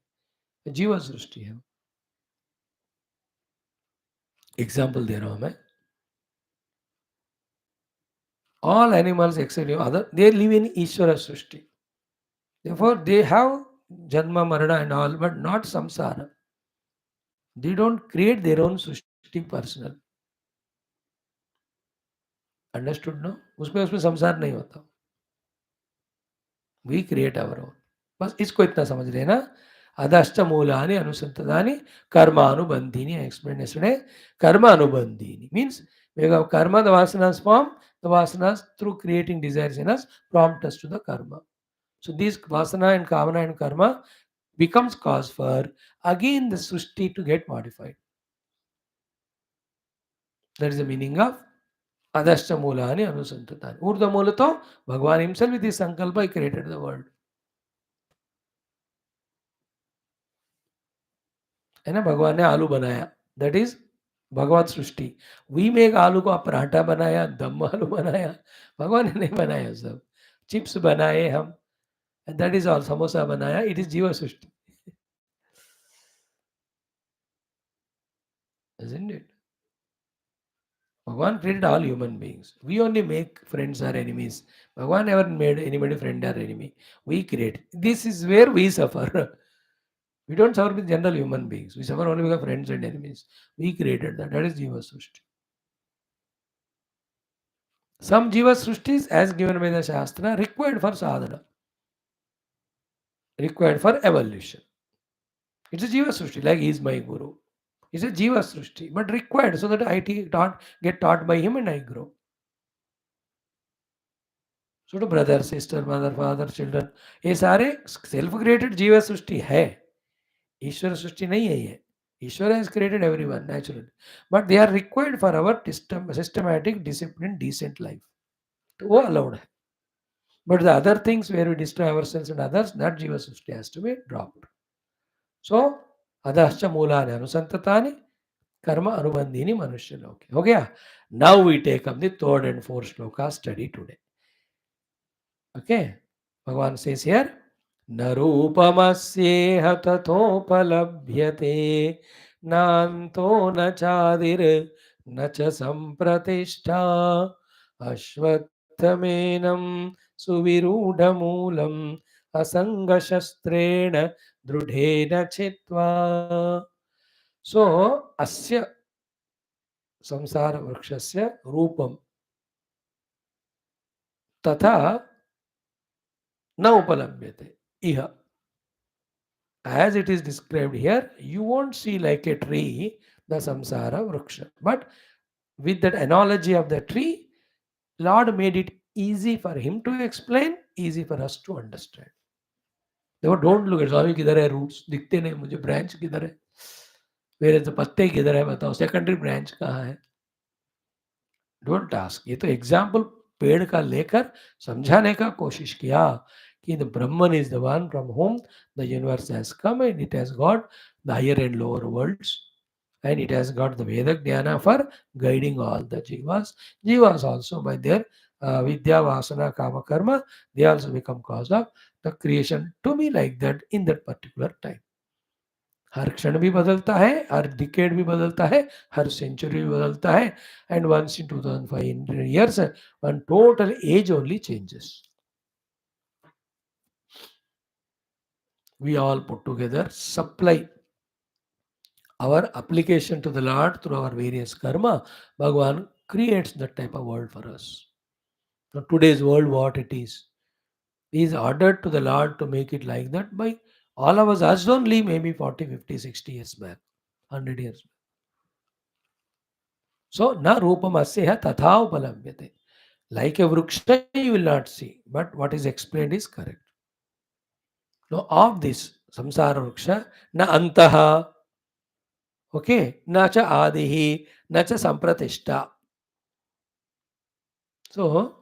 जीव सृष्टि है. एग्जाम्पल दे रहा हूं मैं. All animals except other they live in ईश्वर सृष्टि. Therefore they have janma marana and all, but not samsara. They don't create their own सृष्टि personal. Understood no? उसमें उसमें संसार नहीं होता. We create our own. बस इसको इतना समझ रहे ना. అధశ్చ మూలాని అనుసంతతాని karma-anubandhini. I explained yesterday. Karma-anubandhini means we have karma, the vasanas form, the vasanas through creating desires in us prompt us to the karma. So these vasana and kamana and karma becomes cause for again the sushti to get modified. That is the meaning of adashta mulani anusantatani. Urdhva mulato Bhagavan himself with his sankalpa he created the world. है ना, भगवान ने आलू बनाया, that is भगवत सृष्टि. We make आलू को पराठा बनाया, दम आलू बनाया, भगवान ने नहीं बनाया. सब चिप्स बनाए हम, दैट इज ऑल. समोसा बनाया, इट इज जीव सृष्टि. Isn't it? Bhagavan created all human beings. We only make friends or enemies. Bhagavan never made anybody friend or enemy. We create. This is where we suffer. We don't suffer with general human beings. We suffer only with friends and enemies. We created that. That is Jiva Srushti. Some Jiva Srushtis, as given by the Shastra, required for sadhana, required for evolution. It's a Jiva Srushti, like he is my Guru. It's a Jiva Srushti, but required so that get taught by him and I grow. So to brother, sister, mother, father, children, ये सारे self created जीव सृष्टि है, ईश्वर सृष्टि नहीं है ये. ईश्वर has created everyone naturally, but they are required for our systematic, disciplined, decent life. तो वो allowed है. But the other things where we destroy ourselves and others, that jiva sृष्टि has to be dropped. So अधश्च मूलानि अनुसंततानि कर्म अनुबंधीनि मनुष्य लोके. हो गया. Now we take up the third and fourth shloka study today. Okay. Bhagavan says here, न रूपमस्येह तथोपलभ्यते नान्तो न चादिर् न च सम्प्रतिष्ठा अश्वत्थमेनं सुविरूढमूलम् असङ्गशस्त्रेण दृढेन छित्त्वा. So अस्य संसार वृक्षस्य रूपं तथा न उपलभ्यते इह. As it is described here, you won't see like a tree the samsara vriksha. But with that analogy of the tree, Lord made it easy for him to explain, easy for us to understand. Therefore, don't look at स्वामी किधर है, roots दिखते नहीं मुझे, branch किधर है, where is the पत्ते किधर है, बताओ सेकेंडरी ब्रांच कहाँ है. Don't ask. ये तो एग्जाम्पल पेड़ का लेकर समझाने का कोशिश किया कि the Brahman is the one from home the universe has come and it has got the higher and lower worlds and it has got the Vedic Dhyana for guiding all the jivas. Jivas also by their vidya, vasana, kama, karma, they also become cause of the creation to be like that in that particular time. हर क्षण भी बदलता है, हर decade भी बदलता है, हर century भी बदलता है, and once in 2005 years one total age only changes. We all put together supply our application to the Lord through our various karma. Bhagavan creates that type of world for us. Now, today's world, what it is ordered to the Lord to make it like that by all of us, as only maybe 40, 50, 60 years back, 100 years back. So, na rupam asya tatha upalabhyate. Like a vriksha, you will not see, but what is explained is correct. Now, of this samsara vriksha, na antaha, okay, na cha adihi, na cha sampratishta. So,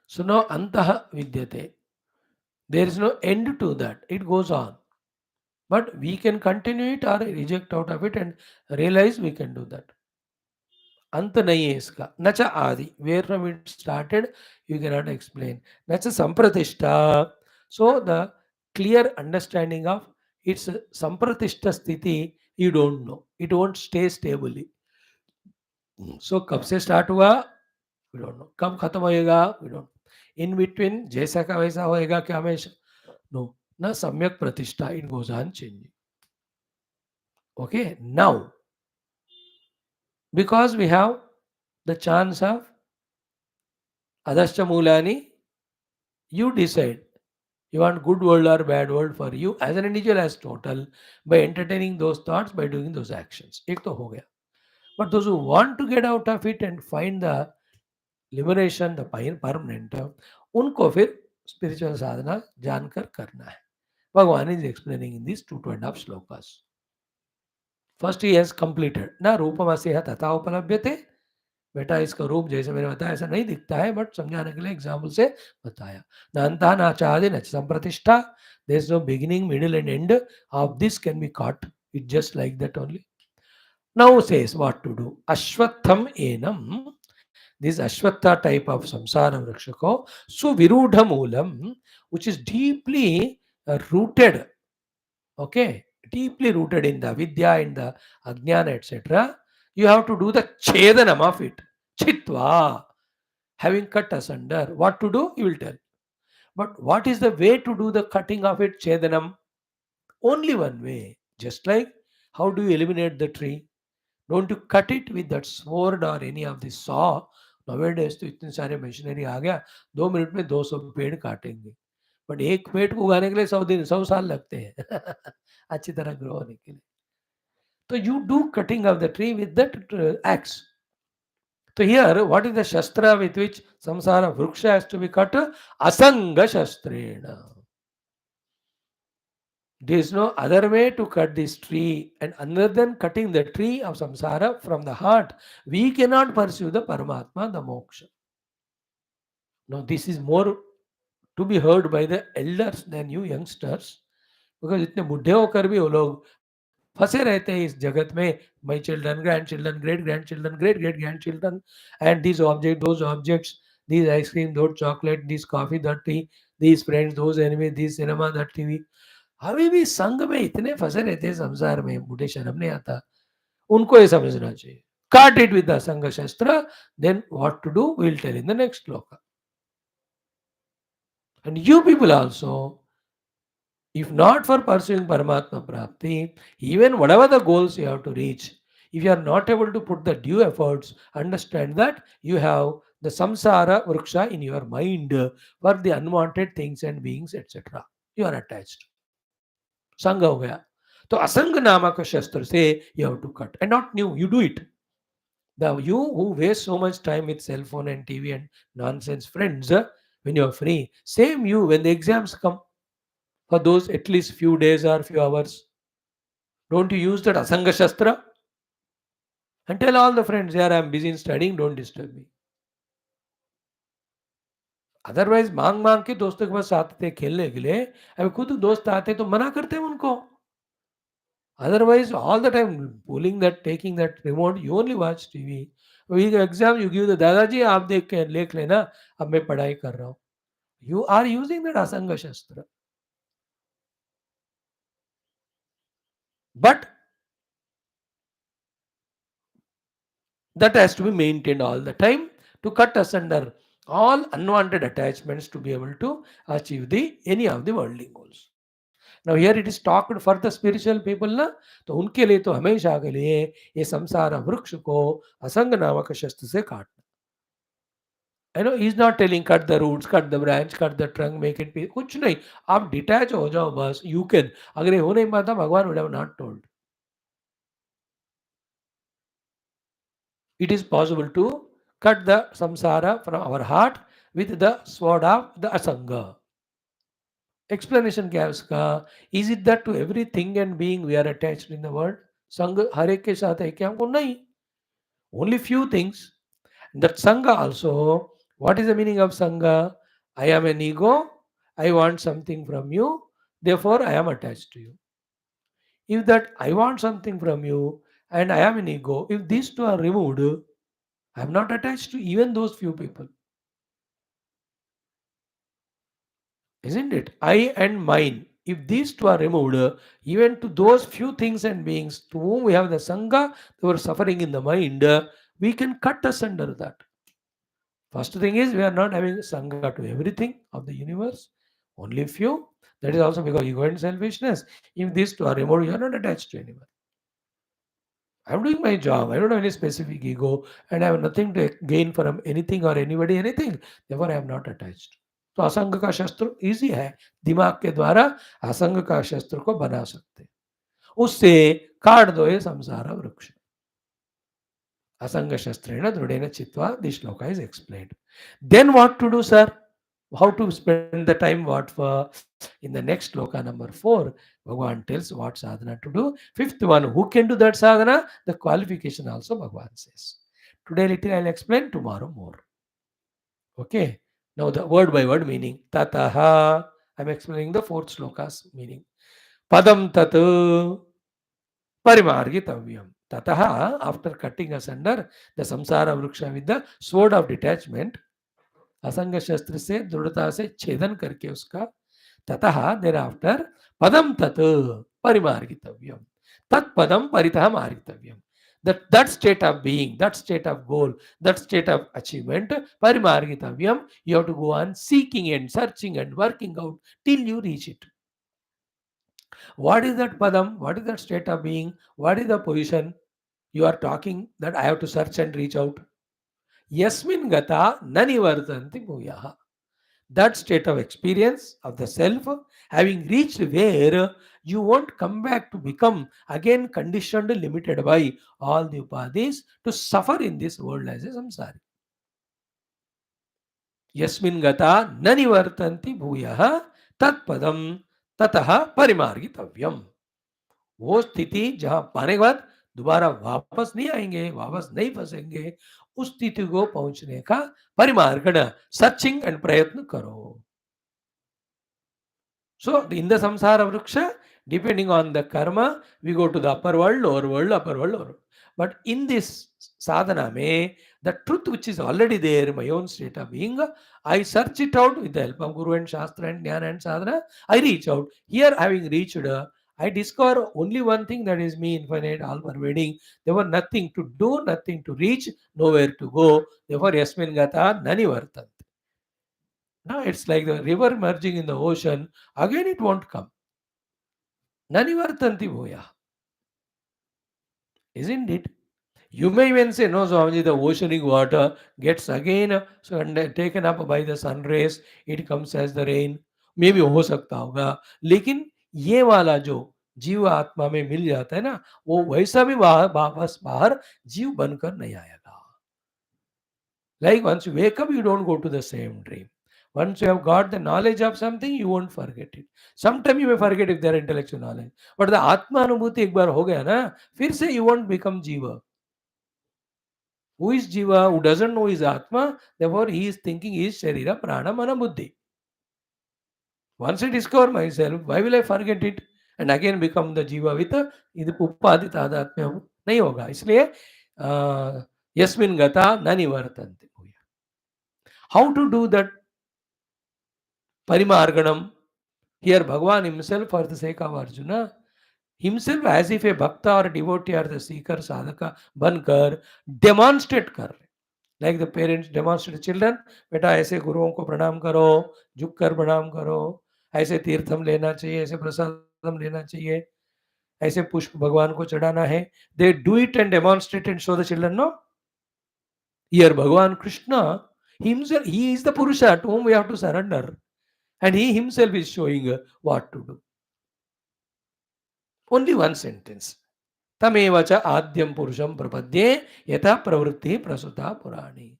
so now antaha vidyate. There is no end to that. It goes on. But we can continue it or reject out of it and realize we can do that. अंत नहीं है इसका. न च आदि, where from it started you cannot explain. न च sampratishtha. So the clear understanding of its sampratishtha sthiti you don't know. It won't stay stably. So कब से start हुआ we don't know. कब खत्म होएगा we don't know. In between जैसा का वैसा होएगा क्या हमेशा no. न सम्यक प्रतिष्ठा, it goes on changing. Okay, now because we have the chance of adashya mulani, you decide You want good world or bad world for you as an individual as total by entertaining those thoughts, by doing those actions. एक तो हो गया. But those who want to get out of it and find the liberation, the permanent, उनको फिर spiritual साधना जानकर करना है. Bhagavan is explaining in these 2.5 shlokas. First he has completed. ना रूपमस्य तथा उपलभ्यते. बेटा इसका रूप जैसे मैंने बताया ऐसा नहीं दिखता है, बट समझाने के लिए एग्जाम्पल से बताया. न अंतः न चादि न संप्रतिष्ठा. There is no beginning middle and end of this can be caught. It just like that only. Now says what to do. अश्वत्थम एनम. This ashvattha type of samsara vriksha को सुविरूढ़ मूलम which is deeply rooted, okay, deeply rooted in the vidya, in the ajnana, etc. You have to do the chedanam of it. Chitva, having cut asunder. What to do? You will tell. But what is the way to do the cutting of it, chedanam? Only one way. Just like how do you eliminate the tree? Don't you cut it with that sword or any of the saw. Nowadays तो इतने सारे machinery आ गया, 2 minute में 200 पेड़ काटेंगे. But एक पेड़ को उगाने के लिए 100 साल लगते हैं अच्छी तरह ग्रो होने के लिए. तो you do cutting of the tree with that axe. So here, what is the shastra with which samsara vriksha has to be cut? Asanga shastrena. There is no other way to cut this tree, and other than cutting the tree of samsara from the heart, we cannot pursue the Paramatma, the moksha. Now, this is more to be heard by the elders than you youngsters, because इतने बुढ़े होकर भी वो लोग फंसे रहते हैं इस जगत में. My children, grandchildren, great grandchildren, great great grandchildren, and these objects, those objects, these ice cream, those chocolate, this coffee, that tea, these friends, those enemies, this cinema, that TV. अभी भी संग में इतने फंसे रहते हैं संसार में, बूढ़े शर्म नहीं आता. उनको ये समझना चाहिए. Cut it with the Sangha Shastra. Then what to do, we'll tell in the next sloka. And you people also, if not for pursuing Paramatma Prapti, even whatever the goals you have to reach, if you are not able to put the due efforts, understand that you have the samsara vriksha in your mind for the unwanted things and beings, etc. You are attached. Sangha ho gaya. So asanga namaka shastra say you have to cut. And not new, you do it. The you who waste so much time with cell phone and TV and nonsense friends, when you are free, same you when the exams come, for those at least few days or few hours, don't you use that Asanga Shastra? And tell all the friends, yeah, I'm busy in studying, don't disturb me. Otherwise मांग मांग के दोस्तों के पास आते थे खेलने के लिए, अभी खुद दोस्त आते तो मना करते हैं उनको. Otherwise, all the time pulling that, taking that remote, you only watch TV. Week exam, you give the दादाजी आप देख के लेख लेना, अब मैं पढ़ाई कर रहा हूँ. You are using that Asanga Shastra. But that has to be maintained all the time to cut asunder all unwanted attachments to be able to achieve the any of the worldly goals. Now here it is talked for the spiritual people ना, तो उनके लिए तो हमेशा के लिए ये संसार वृक्ष को असंग नामक शस्त्र से काटना. I know he's not telling cut the roots, cut the branch, cut the trunk, make it piece. कुछ नहीं, आप डिटैच हो जाओ बस. You can. अगर ये हो नहीं पाता, भगवान would have not told. It is possible to cut the samsara from our heart with the sword of the asanga. Explanation क्या है उसका? Is it that to everything and being we are attached in the world? संग हर एक के साथ है क्या? हमको नहीं. Only few things. That sangha also. What is the meaning of sangha? I am an ego. I want something from you. Therefore, I am attached to you. If that I want something from you and I am an ego, if these two are removed, I am not attached to even those few people. Isn't it? I and mine. If these two are removed, even to those few things and beings to whom we have the Sangha, they were suffering in the mind, we can cut asunder that. First thing is, we are not having Sangha to everything of the universe, only few. That is also because ego and selfishness. If these two are removed, you are not attached to anyone. I am doing my job. I don't have any specific ego and I have nothing to gain from anything or anybody, anything. Therefore, I am not attached. तो असंग का शस्त्र easy है, दिमाग के द्वारा असंग का शस्त्र को बना सकते, उससे काट दो ये संसार वृक्ष। असंग शस्त्रेण दृढ़ेन चित्वा, this shloka is explained. Then what to do, sir? How to spend the time? What for? In the next shloka number 4, Bhagavan tells what sadhana to do. Fifth one, who can do that sadhana? The qualification also Bhagavan says. Today little I'll explain, tomorrow more. Okay. Now the word by word meaning. Tataha. I'm explaining the fourth shloka's meaning. Padam tatu parimargitavyam. Tataha, after cutting asunder the samsara vriksha with the sword of detachment, असंग शस्त्र से दृढ़ता से छेदन करके उसका, ततः there after पदम तत् परिमार्गितव्यम, तत्पदम परितः मार्गितव्यम. That state of being, that state of goal, that state of achievement, parimargitavyam, you have to go on seeking and searching and working out till you reach it. What is that padam? What is that state of being? What is the position you are talking that I have to search and reach out? Yasmin gata nani vartanti bhuyaha. That state of experience of the self, having reached where you won't come back to become again conditioned, limited by all the upadhis, to suffer in this world as a samsari. Yasmin gata nani vartanti bhuyaha tat padam tataha parimargitavyam. वो स्थिति जहां पाने के बाद दोबारा वापस नहीं आएंगे, वापस नहीं फंसेंगे, उस स्थिति को पहुंचने का परिमार्गण, सर्चिंग एंड प्रयत्न करो. So in the samsara vriksha, depending on the karma, we go to the upper world, lower world, upper world, lower world. But in this sadhana, the truth which is already there, my own state of being, I search it out with the help of Guru and Shastra and Jnana and Sadhana. I reach out. Here, having reached, I discover only one thing, that is me, infinite, all pervading. There was nothing to do, nothing to reach, nowhere to go. Therefore, Yasmin Gata Nani Vartant. Now it's like the river merging in the ocean. Again, it won't come. Nani Vartanti Bhoya. Isn't it? You may even say, no, Swamiji, the oceanic water gets again taken up by the sun rays. It comes as the rain. Maybe हो सकता होगा, लेकिन ये वाला जो जीव आत्मा में मिल जाता है ना, वो वैसा भी वापस बाहर जीव बनकर नहीं आएगा. Like once you wake up, you don't go to the same dream. Once you have got the knowledge of something, you won't forget it. Sometimes you may forget if there are intellectual knowledge. But the Atma Anubhuti एक बार हो गया ना, फिर से you won't become Jiva. Who is Jiva? Who doesn't know his Atma? Therefore, he is thinking he is Sharira, Prana, Mana, Buddhi. Once I discover myself, why will I forget it? And again become the Jiva with the Upadhi Tadatmya. नहीं होगा. इसलिए यस्मिन् गता न निवर्तन्ते. How to do that parimarganam? Here Bhagavan himself, for the sake of Arjuna, himself as if a bhakta or a devotee or the seeker sadhaka bankar demonstrate कर. Like the parents demonstrate children, बेटा ऐसे गुरुओं को प्रणाम करो, झुककर प्रणाम करो, ऐसे तीर्थम लेना चाहिए, ऐसे प्रसादम लेना चाहिए, ऐसे पुष्प भगवान को चढ़ाना है. They do it and demonstrate and show the children, no? Here Bhagavan Krishna himself, he is the Purusha to whom we have to surrender. And he himself is showing what to do. Only one sentence. Tamevacha adyam purusham prapadye yatha pravritti prasuta purani.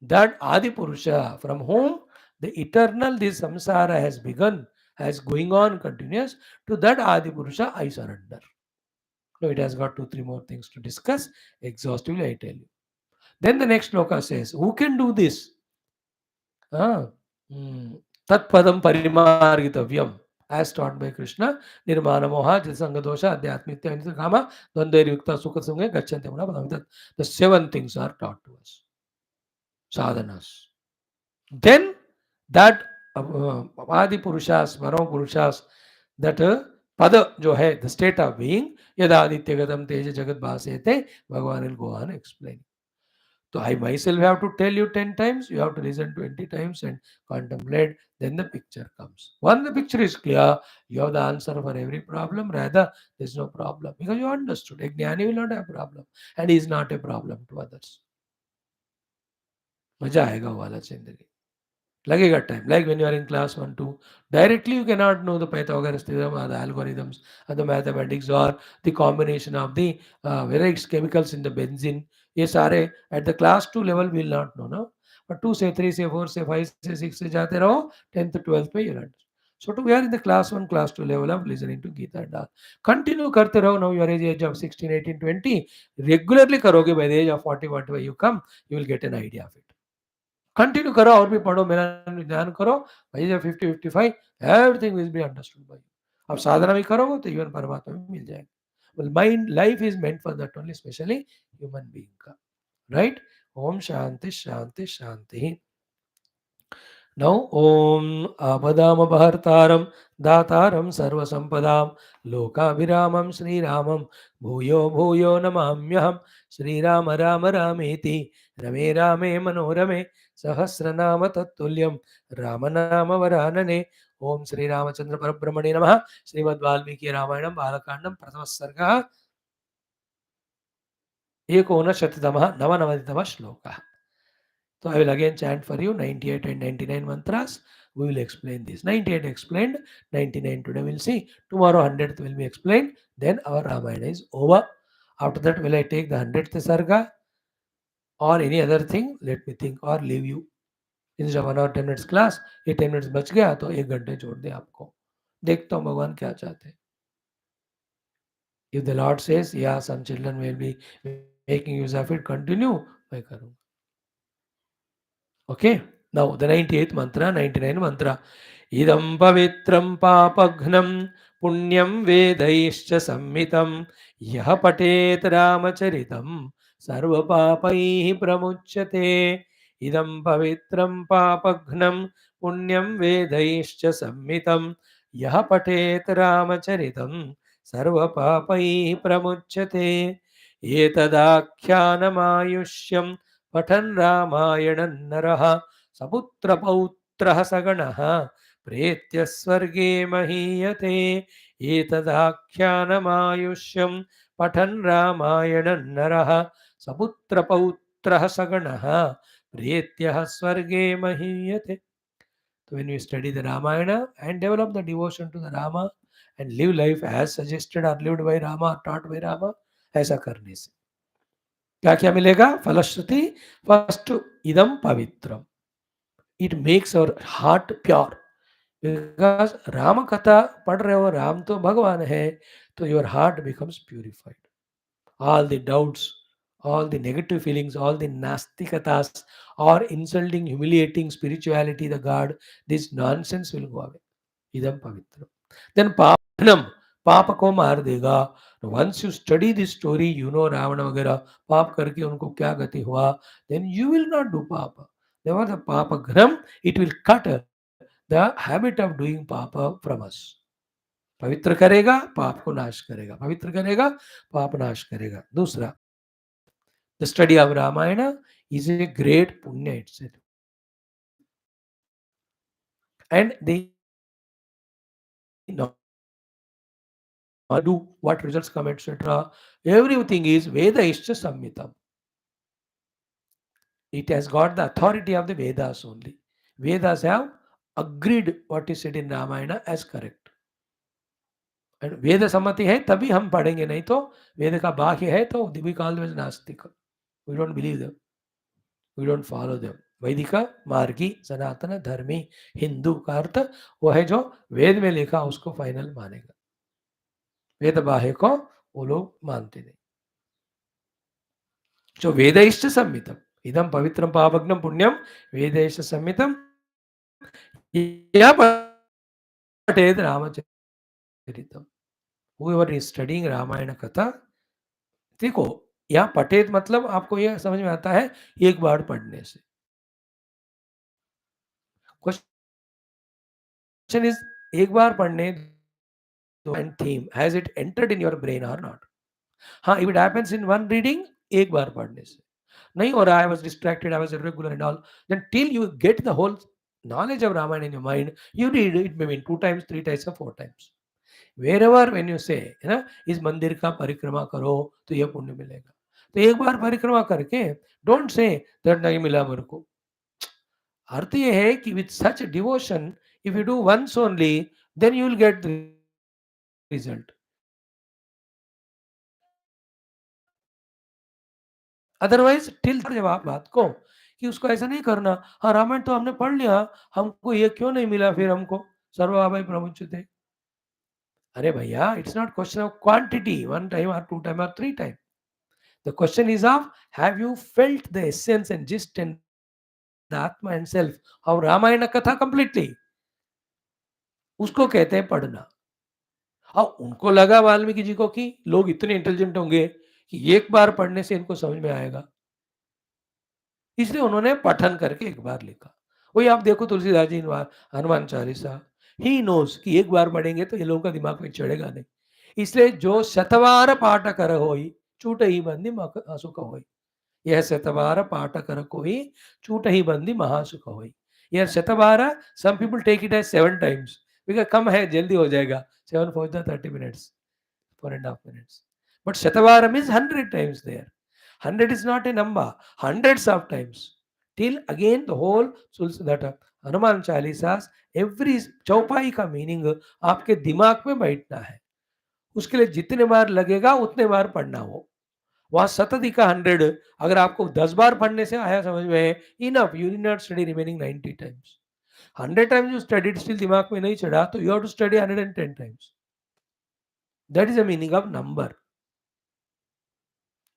That Adi Purusha from whom the eternal this samsara has begun, has going on continuous, to that Adi Purusha I surrender. Now it has got 2-3 more things to discuss. Exhaustively I tell you. Then the next shloka says, who can do this? Tat padam parimargitavyam. As taught by Krishna, nirmana moha, jisanga dosha, adhyatmitya, anita kama, dvandva yukta sukha sangha, gacchante muna padam. The 7 things are taught to us. Sadhanas. Then that Adi Purushas, Parama Purushas, that pada jo hai, the state of being, yada aditya gadam teja jagat bhasete, Bhagavan will go on explaining. So I myself have to tell you 10 times, you have to listen 20 times and contemplate, then the picture comes. Once the picture is clear, you have the answer for every problem, rather there is no problem because you understood. A Jnani will not have a problem and he is not a problem to others. मजा आएगा वाला जिंदगी. लगेगा time. Like when you are in class 1, 2, directly you cannot know the Pythagoras theorem or the algorithms or the mathematics or the combination of the various chemicals in the benzene. ये सारे at the class 2 level we will not know, no? But 2 से 3 से 4 से 5 से 6 से जाते रहो, 10th 12th में you learn. So we are in the class 1, class 2 level of listening to Geetha and all. Continue करते रहो. Now you are age of 16, 18, 20. Regularly करोगे, by the age of 40, 45 you come, you will get an idea of it. Continue करो और भी पढ़ो, मेरा ध्यान करो, भाई जब 50-55 everything will be understood by you. अब साधना भी करोगे तो इवन परमात्मा भी मिल जाएगा. well mind life is meant for that only, especially human being का, right? Om Shanti Shanti Shanti. Now, Om Abhadamabhartaram Dataram Sarvasampadam Lokabhiramam Sri Ramam Bhuyo Bhuyo Namamyaham Sri Rama Rama Rameti Rame Rame Manorame Sahasranama Tattulyam Ramanama Varanane. Om Sri Ramachandra Parabrahmane Namaha. Srimad Valmiki Ramayanam Balakandam Prathama Sarga Ekonashatitamaha Navanavaditama Shloka. So I will again chant for you 98 and 99 mantras. We will explain this. 98 explained, 99 today we'll see. Tomorrow 100th will be explained. Then our Ramayana is over. After that, will I take the 100th Sarga or any other thing? Let me think or leave you. Instead of 1 hour 10 minutes class, ये 10 minutes बच गया तो 1 घंटे छोड़ दे आपको. देखता हूँ भगवान क्या चाहते हैं. If the Lord says, yeah, some children will be making use of it, continue, मैं करूँगा. Okay, now the 98th mantra, 99 mantra. Idam pavitram papagnam punyam vedaishcha sammitam yah patet ramacharitam sarva papaihi pramuchyate. Idam pavitram papagnam punyam vedaishcha sammitam yah patet ramacharitam sarva papaihi pramuchyate. Etadakhyanam पठन् रामायणं नरः सपुत्रपौत्रः सगणः प्रेत्य स्वर्गे महीयते. एतदाख्यानमायुष्यं पठन् रामायणं नरः सपुत्रपौत्रः सगणः प्रेत्यः स्वर्गे महीयते. So when you study the Ramayana and develop the devotion to the Rama and live life as suggested or lived by Rama, taught by Rama, ऐसा करने से क्या क्या मिलेगा? फलश्रुति. फर्स्ट, इदम पवित्रम. It makes our heart pure. Because Ram कथा पढ़ रहे हो, राम तो भगवान है, तो your heart becomes purified. All the doubts, all the negative feelings, all the nastikatas or insulting, humiliating spirituality, the God, this nonsense will go away. Idam pavitram. Then papanam, पाप को मार देगा. Once you study this story, you know Ravan वगैरह पाप करके उनको क्या गति हुआ, then you will not do पाप. Therefore the पाप घ्रम, it will cut the habit of doing पाप from us. पवित्र करेगा, पाप को नाश करेगा. पवित्र करेगा, पाप नाश करेगा. दूसरा, the study of Ramayana is a great punya itself. And the do what results come, etc. Everything is Vedaishcha Samhitam. It has got the authority of the Vedas only. Vedas have agreed what is said in Ramayana as correct. And Veda Sammati hai, तभी हम पढ़ेंगे, नहीं तो वेद का बाह्य है तो we call them as नास्तिक. We don't believe them. We don't follow them. वैदिक मार्गी सनातन धर्मी हिंदू का अर्थ वो है जो वेद में लिखा उसको फाइनल मानेगा. वेद बाह्य को वो लोग मानते नहीं. So Vedaishcha Samhitam. Idam Pavitram Pavagnam Punyam Vedaishcha Samhitam Ya Patet Ramacharitam. Whoever is studying Ramayana Katha, देखो यहाँ पठेत मतलब आपको यह समझ में आता है एक बार पढ़ने से. Question is, एक बार पढ़ने and theme, has it entered in your brain or not? हाँ, if it happens in one reading, एक बार पढ़ने से. नहीं हो रहा, I was distracted, I was irregular and all, then till you get the whole knowledge of Ramayana in your mind, you read it maybe 2 times, 3 times or 4 times. Wherever when you say, है ना, इस मंदिर का परिक्रमा करो तो यह पुण्य मिलेगा. तो एक बार परिक्रमा करके, don't say that नहीं मिला मेरे को. अर्थ ये है कि with such devotion, if you do once only, then you will get the result. Otherwise, till जब आप बात को कि उसको ऐसा नहीं करना, हाँ रामायण तो हमने पढ़ लिया, हमको ये क्यों नहीं मिला फिर हमको सर्वभावै प्रमुच्यते। अरे भैया, it's not question of quantity, one time और टू टाइम और three time. The question is of have you felt the essence and gist and the आत्मा एंड सेल्फ ऑफ रामायण कथा कंप्लीटली। उसको कहते हैं पढ़ना। अब उनको लगा वाल्मीकि जी को कि लोग इतने इंटेलिजेंट होंगे कि एक बार पढ़ने से इनको समझ में आएगा, इसलिए उन्होंने पठन करके एक बार लिखा। वही आप देखो तुलसीदास जी हनुमान चालीसा, ही नोज कि एक बार पढ़ेंगे तो ये लोगों का दिमाग में चढ़ेगा नहीं, इसलिए जो शतवार पाठ कर होई चूट ही बंदी सुख होई। यह शतवार पाठ कर कोई चूट ही बंदी महासुख होई। यह शतवार, some people take it as 7 times, because कम है जल्दी हो जाएगा, 7 for the 30 minutes, 4.5 minutes. But Shatavaram is 100 times there. 100 is not a number, hundreds of times. Till again the whole that Hanuman Chalisas, every चौपाई का meaning आपके दिमाग में बैठना है, उसके लिए जितने बार लगेगा उतने बार पढ़ना हो। वहां शतधि का 100, अगर आपको 10 बार पढ़ने से आया समझ में, enough, you need not study remaining 90 times. 100 times you studied still दिमाग में नहीं चढ़ा तो you have to study 110 times. That is the meaning of number.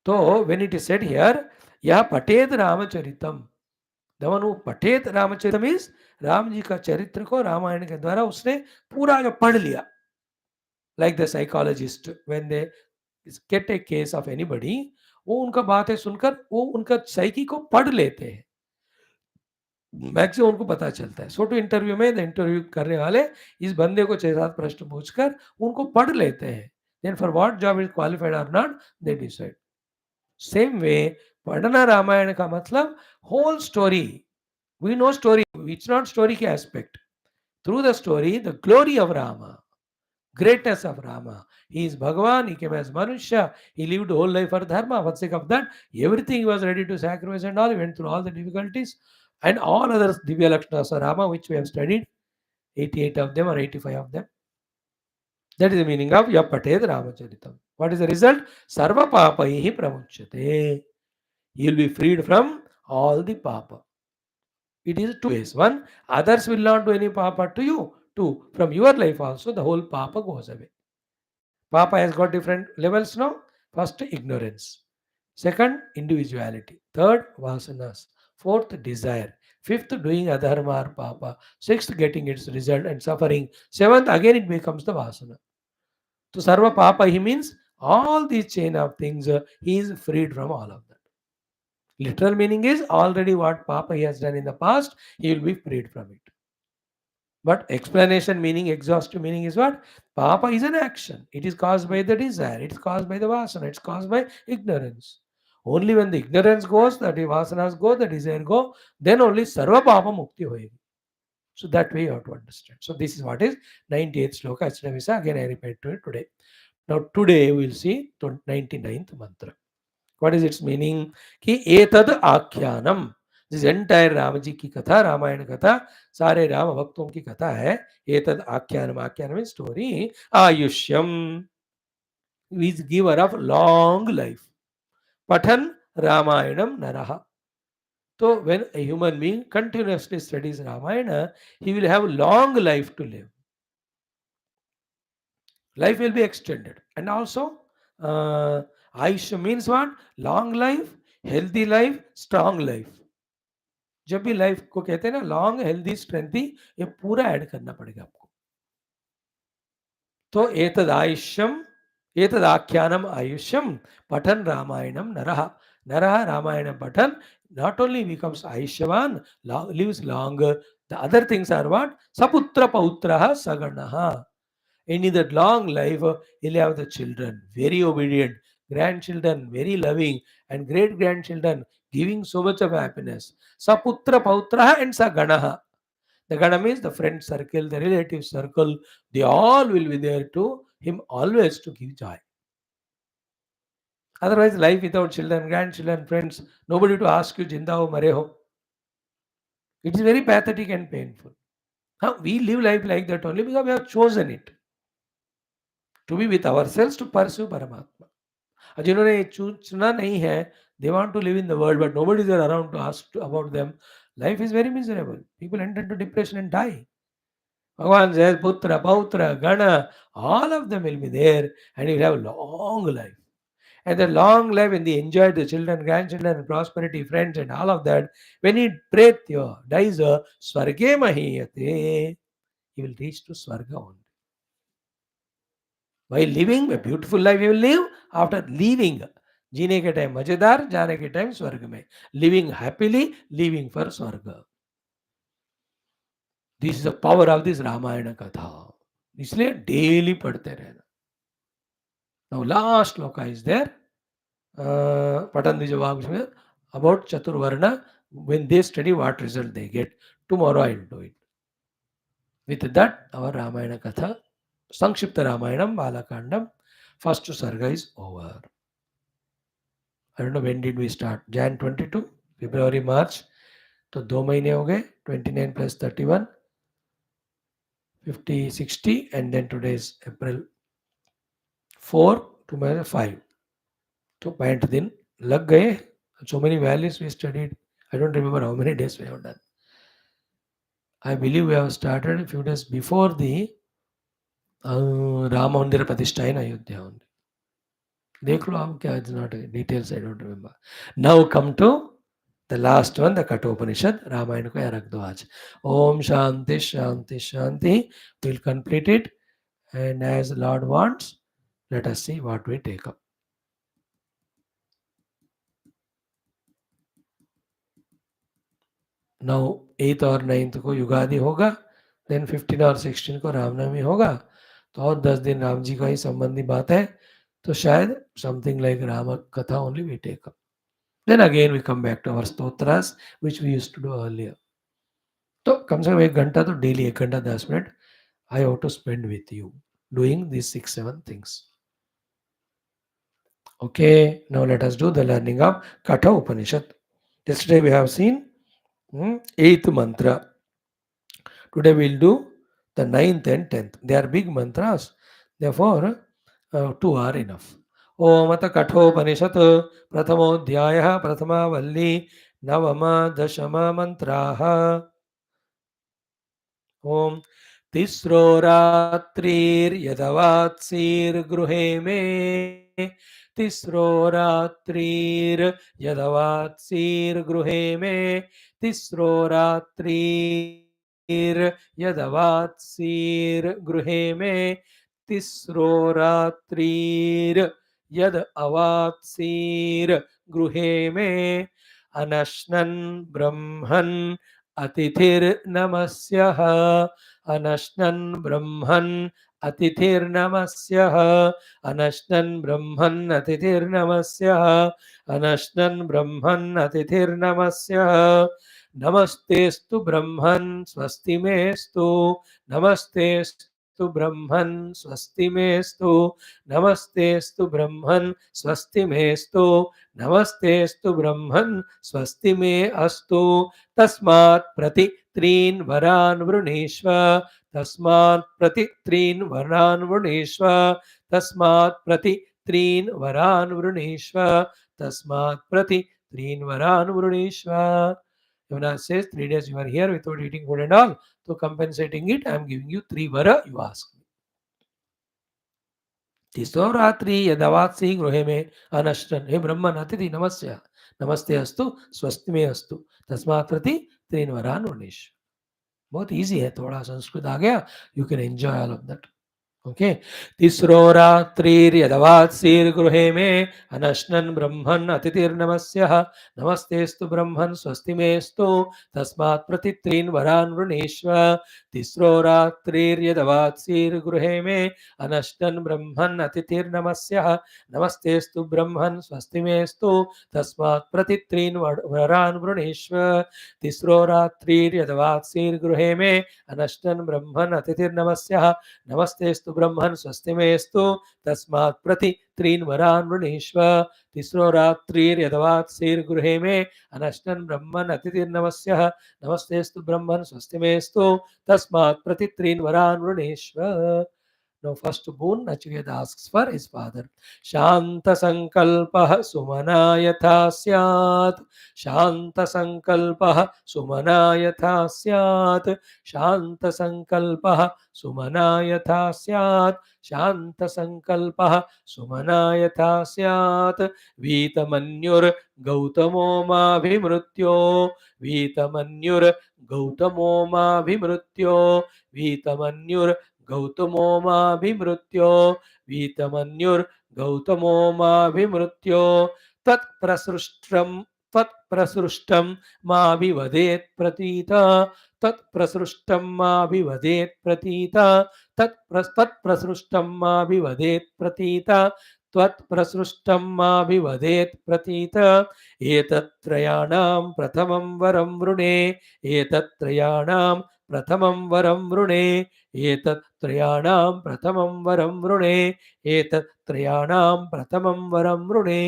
तो when it is said here, यह पठेत Ramacharitam, the one who पठेत Ramacharitam is Ram ji का चरित्र को रामायण के द्वारा उसने पूरा जो पढ़ लिया, like the psychologist when they get a case of anybody, वो उनका बातें सुनकर वो उनका साइकी को पढ़ लेते हैं, मैक्सिमम उनको पता चलता है। सो टू इंटरव्यू में इंटरव्यू करने वाले इस बंदे को 6-7 प्रश्न पूछकर उनको पढ़ लेते हैं, then for what job is qualified और not they decide. Same way पढ़ना रामायण का मतलब whole story, we know story, it's not story के aspect, through the story the glory of Rama, greatness of Rama. He is Bhagavan, he came as Manusha, he lived whole life for Dharma. For the sake of that, everything he was ready to sacrifice and all, he went through all the difficulties and all other Divya Lakshanas of Rama, which we have studied, 88 of them or 85 of them. That is the meaning of Yapated Ramacharitam. What is the result? Sarva Papaihi Pramuchyate. You will be freed from all the papa. It is two ways. One, others will not do any papa to you. Two, from your life also, the whole papa goes away. Papa has got different levels now. First, ignorance. Second, individuality. Third, vasanas. Fourth, desire. Fifth, doing adharma or papa. Sixth, getting its result and suffering. Seventh, again it becomes the vasana. So, sarva papa, he means all these chain of things, he is freed from all of that. Literal meaning is already what Papa he has done in the past, he will be freed from it. But explanation meaning, exhaustive meaning is what? Papa is an action. It is caused by the desire, it is caused by the vasana, it's caused by ignorance. Only when the ignorance goes, the vasanas go, the desire go, then only sarva papa mukti hoegi. So that way you have to understand. So this is what is 98th shloka Achanavisa. Again I repeat to it today. Now today we will see 99th mantra. What is its meaning? कि एतद आख्यानम, this entire Ram ji की कथा, रामायण कथा, सारे राम भक्तों की कथा है। एतद आख्यानम, akhyanam is story, ayushyam is giver of long life, पठन रामायणम नरः। So when a human being continuously studies Ramayana, he will have long life to live. Life will be extended. And also, Aisha means what? Long life, healthy life, strong life. जब भी life को कहते हैं ना long healthy स्ट्रेंथी, ये पूरा add करना पड़ेगा आपको। तो एतद आयुष्यम, एतद आख्यानम आयुष्यम, पठन रामायणम नरः, नरः रामायणम पठन, not only becomes आयुष्यवान, lives longer, the other things are what? Saputra pautraha saganaha. In that long life, he'll have the children, very obedient, grandchildren, very loving, and great grandchildren, giving so much of happiness. Saputra pautraha and saganaha. The gana means the friend circle, the relative circle, they all will be there to him always to give joy. Otherwise, life without children, grandchildren, friends, nobody to ask you, Jinda ho, mare ho. It is very pathetic and painful. We live life like that only because we have chosen it to be with ourselves to pursue Paramatma. और जिन्होंने चुना नहीं है, they want to live in the world, but nobody is around to ask about them. Life is very miserable. People enter into depression and die. Bhagavan says, Putra, Pautra, Gana, all of them will be there and you will have a long life. And the long life, when they enjoy the children, grandchildren, prosperity, friends, and all of that, when he pretya dies, Swarge Mahiyate, he will reach to Swarga only. While living a beautiful life, he will live. After leaving, जीने के time मजेदार, जाने के time स्वर्ग में. Living happily, living for स्वर्ग. This is the power of this Ramayana Katha. इसलिए daily पढ़ते रहना. Now last shloka is there. पठन दीजिए वाक्य में about Chaturvarna. When they study, what result they get. Tomorrow I will do it. With that, our Ramayana Katha, Sankshipta Ramayanam, Balakandam, first Sarga is over. I don't know when did we start. Jan 22, February, March. तो 2 महीने हो गए. 29 plus 31, 50, 60, and then today is April 4, tomorrow 5. तो 65 दिन लग गए. So many values we studied. I don't remember how many days we have done. I believe we have started a few days before the Ram Mandir Pratishtha in Ayodhya only. देख लो आप क्या, it's not details, I don't remember. Now come to the last one, the Kathopanishad. Ramayana को यहाँ रख दो आज. Om Shanti Shanti Shanti. We'll complete it, and as the Lord wants, let us see what we take up. Now 8th और 9th को युगादि होगा, then 15 और 16 को रामनवमी होगा. तो और 10 दिन राम जी का ही संबंधी बात है. तो शायद something like Rama Katha only we take up. Then again we come back to our stotras which we used to do earlier. तो कम से कम 1 घंटा तो डेली 1 घंटा 10 minute I have to spend with you doing these 6-7 things. Okay, now let us do the learning of Katha Upanishad. Yesterday we have seen 8th mantra. Today we will do the 9th and 10th. They are big mantras. Therefore, 2 are enough. Om Ata Kathopanishad Prathamodhyaya Prathama Valli Navama Dashama Mantraha. Om Tisro Ratrir Yadavatsir Gruhe Me. Tisro Ratrir Yadavatsir Gruhe Me. Tisro Ratrir Yadavatsir Gruhe Me. Tisro Ratrir Yadavatsir Gruhe Me. Anashnan Brahman Atithir Namasyaha. Anashnan Brahman Atithir Namasyaha. Anashnan Brahman Atithir Namasyaha. Anashnan Brahman Atithir Namasyaha. Namastestu Brahman Swasti Mestu. Namastestu Brahman Swasti Mestu. Namastestu Brahman Swasti Mestu. Namastestu Brahman Swasti Me Astu. Tasmat Prati Trin Varan Vrunishva. Tasmat Prati Trin Varan Vrunishva. Tasmat Prati Trin Varan Vrunishva. Tasmat Prati Trin Varan Vrunishva. Yamuna says 3 days you are here without eating food and all. So compensating it, I am giving you 3 vara, you ask me. तिसो रात्रि यदवात्सी गृहे में अनशन हे ब्रह्मन अतिथि नमस्य नमस्ते अस्तु स्वस्ति में अस्तु तस्मात् प्रति 3 वरान उन्नीश. बहुत इजी है, थोड़ा संस्कृत आ गया, you can enjoy all of that. Okay. तिस्रो रात्रिर यदवात्सीर गृहे में अनश्नन् ब्रह्मन् अतिथिर्नमस्यः नमस्तेस्तु ब्रह्मन् स्वस्ति मेस्तु तस्मात् प्रति 3 वरान् वृणीष्व. तिस्रो रात्रिर यदवात्सीर गृहे में अनश्नन् ब्रह्मन् अतिथिर्नमस्यः नमस्तेस्तु ब्रह्मन् स्वस्ति मेस्तु तस्मात् प्रति 3 वरान् वृणीष्व. तिस्रो रात्रिर यदवात्सीर गृहे में अनश्नन् ब्रह्मन् अतिथिर्नमस्यः नमस्तेस्तु ब्रह्मन् स्वस्तिमेस्तु तस्मात् प्रति त्रीन् वरान् वृणीष्व तिस्रो रात्रिर्यदवात्सीर्गृहे मे अनश्नन् ब्रह्मन् अतिथिर्नमस्यः नमस्तेस्तु ब्रह्मन् स्वस्तिमेस्तु तस्मात् प्रति त्रीन् वरान् वृणीष्व. Now first boon Nachuyad asks for his father. Shanta sankalpah sumana yatha syat. Shanta sankalpah sumana yatha syat. Shanta sankalpah sumana yatha syat. Shanta sankalpah sumana yatha syat. Vitamanyur gautamo ma vimrutyo. Vitamanyur gautamo ma vimrutyo. Vitamanyur गौतमो माभिमृत्यो वीतमन्युर् गौतमो माभिमृत्यो तत्प्रसृष्टं माभिवदेत् प्रतीता तत्प्रसृष्टं माभिवदेत् प्रतीता तत्प्रसृष्टं माभिवदेत् प्रतीता त्वत्प्रसृष्टं माभिवदेत् प्रतीत एतत्त्रयाणां प्रथमं वरं वृणे एतत्त्रयाणां प्रथमं वरं वृणे एतत्त्रयाणां प्रथमं वरं वृणे एतत्त्रयाणां प्रथमं वरं वृणे.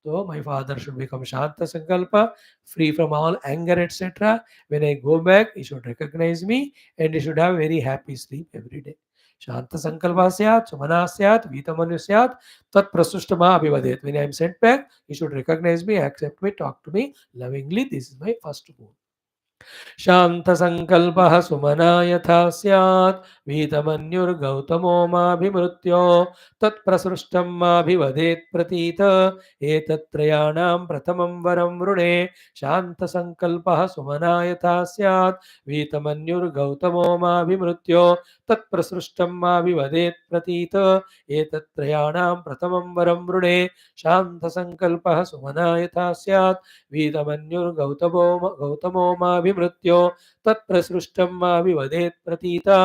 So my father should become Shanta Sankalpa, free from all anger, etc. When I go back, he should recognize me and he should have very happy sleep every day. Shanta Sankalpa Syat, Sumana Syat, Vitamanu Syat, Tat Prasustama Abhivadet. When I am sent back, he should recognize me, accept me, talk to me lovingly. This is my first goal. शान्तसङ्कल्पः Sumana यथा स्यात् वीतमन्युर्गौतमो माभिमृत्यो तत्प्रसृष्टं माभिवदेत् प्रतीत एतत्त्रयाणां प्रथमं वरं वृणे शान्तसङ्कल्पः सुमना यथा स्यात् वीतमन्युर्गौतमो माभिमृत्यो तत्प्रसृष्टं माभिवदेत् प्रतीत एतत्त्रयाणां प्रथमं वरं वृणे शान्तसङ्कल्पः सुमना यथा स्यात् वीतमन्युर्गौतमो माभिमृत्यो तत्प्रसृष्टं माभिवदेत् प्रतीता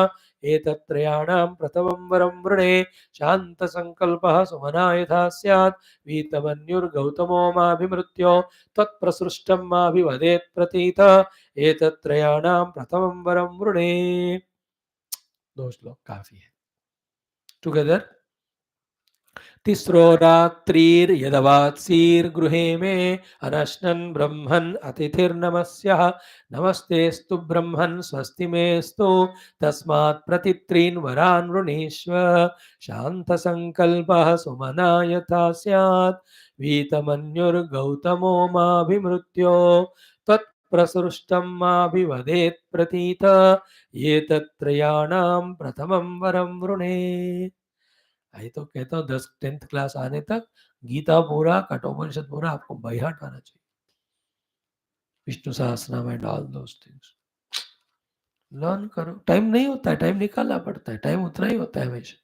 एतत्त्रयाणां प्रथमं वरं वृणे शान्तसङ्कल्पः सुमना यथा स्यात् वीतमन्युर्गौतमो माभिमृत्यो तत्प्रसृष्टं माभिवदेत् प्रतीता एतत्त्रयाणां प्रथमं वरं वृणे. दो श्लोक काफी है. टुगेदर. तिस्रो रात्रिर्यदवात्सीर्गृहे मे अनश्नन् ब्रह्मन् अतिथिर्नमस्यः नमस्तेस्तु ब्रह्मन् स्वस्तिमेस्तु तस्मात् प्रतित्रीन् वरान् वृणीष्व शान्तसङ्कल्पः सुमना यथा स्यात् वीतमन्युर्गौतमो माभिमृत्यो तत्प्रसृष्टं माभिवदेत् प्रतीत एतत्त्रयाणां प्रथमं वरं वृणे. आई तो कहता हूँ 10th क्लास आने तक गीता पूरा कठोपनिषद पूरा आपको बाय हार्ट आना चाहिए. Vishnu Sahasranama and all those things learn करो. टाइम नहीं होता है, टाइम निकालना पड़ता है. टाइम उतना ही होता है हमेशा.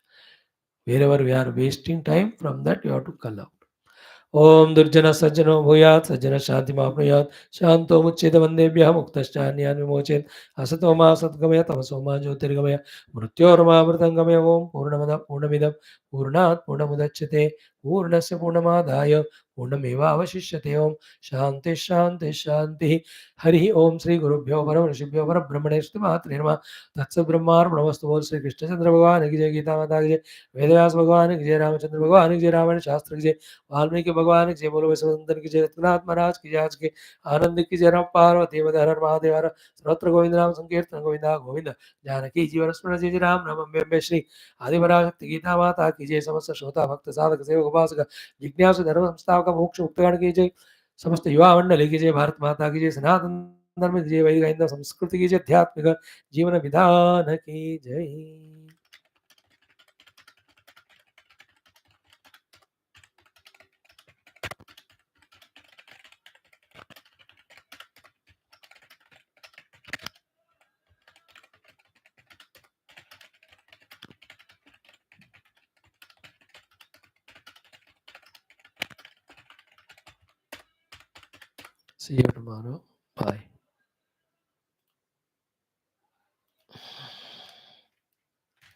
wherever we are wasting time, from that you have to call out. ओम दुर्जन सज्जनो भूयात् सज्जन शांति माप्नुयात् शांतो मुच्येत वन्देभ्यः मुक्तश्चान्यान् विमोचेत् असतो मा सद्गमय तमसो मा ज्योतिर्गमय मृत्योर्मामृतङ्गमय. ओम पूर्णमदः पूर्णमिदं पूर्णात् पूर्णमुदच्यते पूर्णस्य पूर्णमादाय पूर्णमेवावशिष्यते. ओम शांति शांति शांति. हरि ओम श्री गुरुभ्यो परम ऋषिभ्यो परब्रह्मणे श्रीमात्रे नमः. तत्सब्रह्मार्पणमस्तु. बोल श्री कृष्णचंद्र भगवान की जय, गीता माता की जय, वेदव्यास भगवान की जय, रामचंद्र भगवान की जय, रामायण शास्त्र की जय, वाल्मीकि भगवान की जय, बोलो वैष्णवंदन की जय, रघुनाथ महाराज की जय, आज के आनंद की जय, राम पार्वती हर हर महादेव हर. सर्वत्र गोविंद नाम संकीर्तन गोविंदा गोविंद. जानकी जीवन स्मरण जय राम राम अम्बे श्री आदिपराशक्ति गीता माता की जय. समस्त श्रोता भक्त साधक सेवक उपासक जिज्ञासु धर्म संस्थापक मोक्ष मुक्तगण की जय. समस्त युवा मंडली की जय. भारत माता की जय. सनातन धर्म की जय. वैदिक हिंदू संस्कृति की जय. आध्यात्मिक जीवन विधान की जय. See you tomorrow. Bye.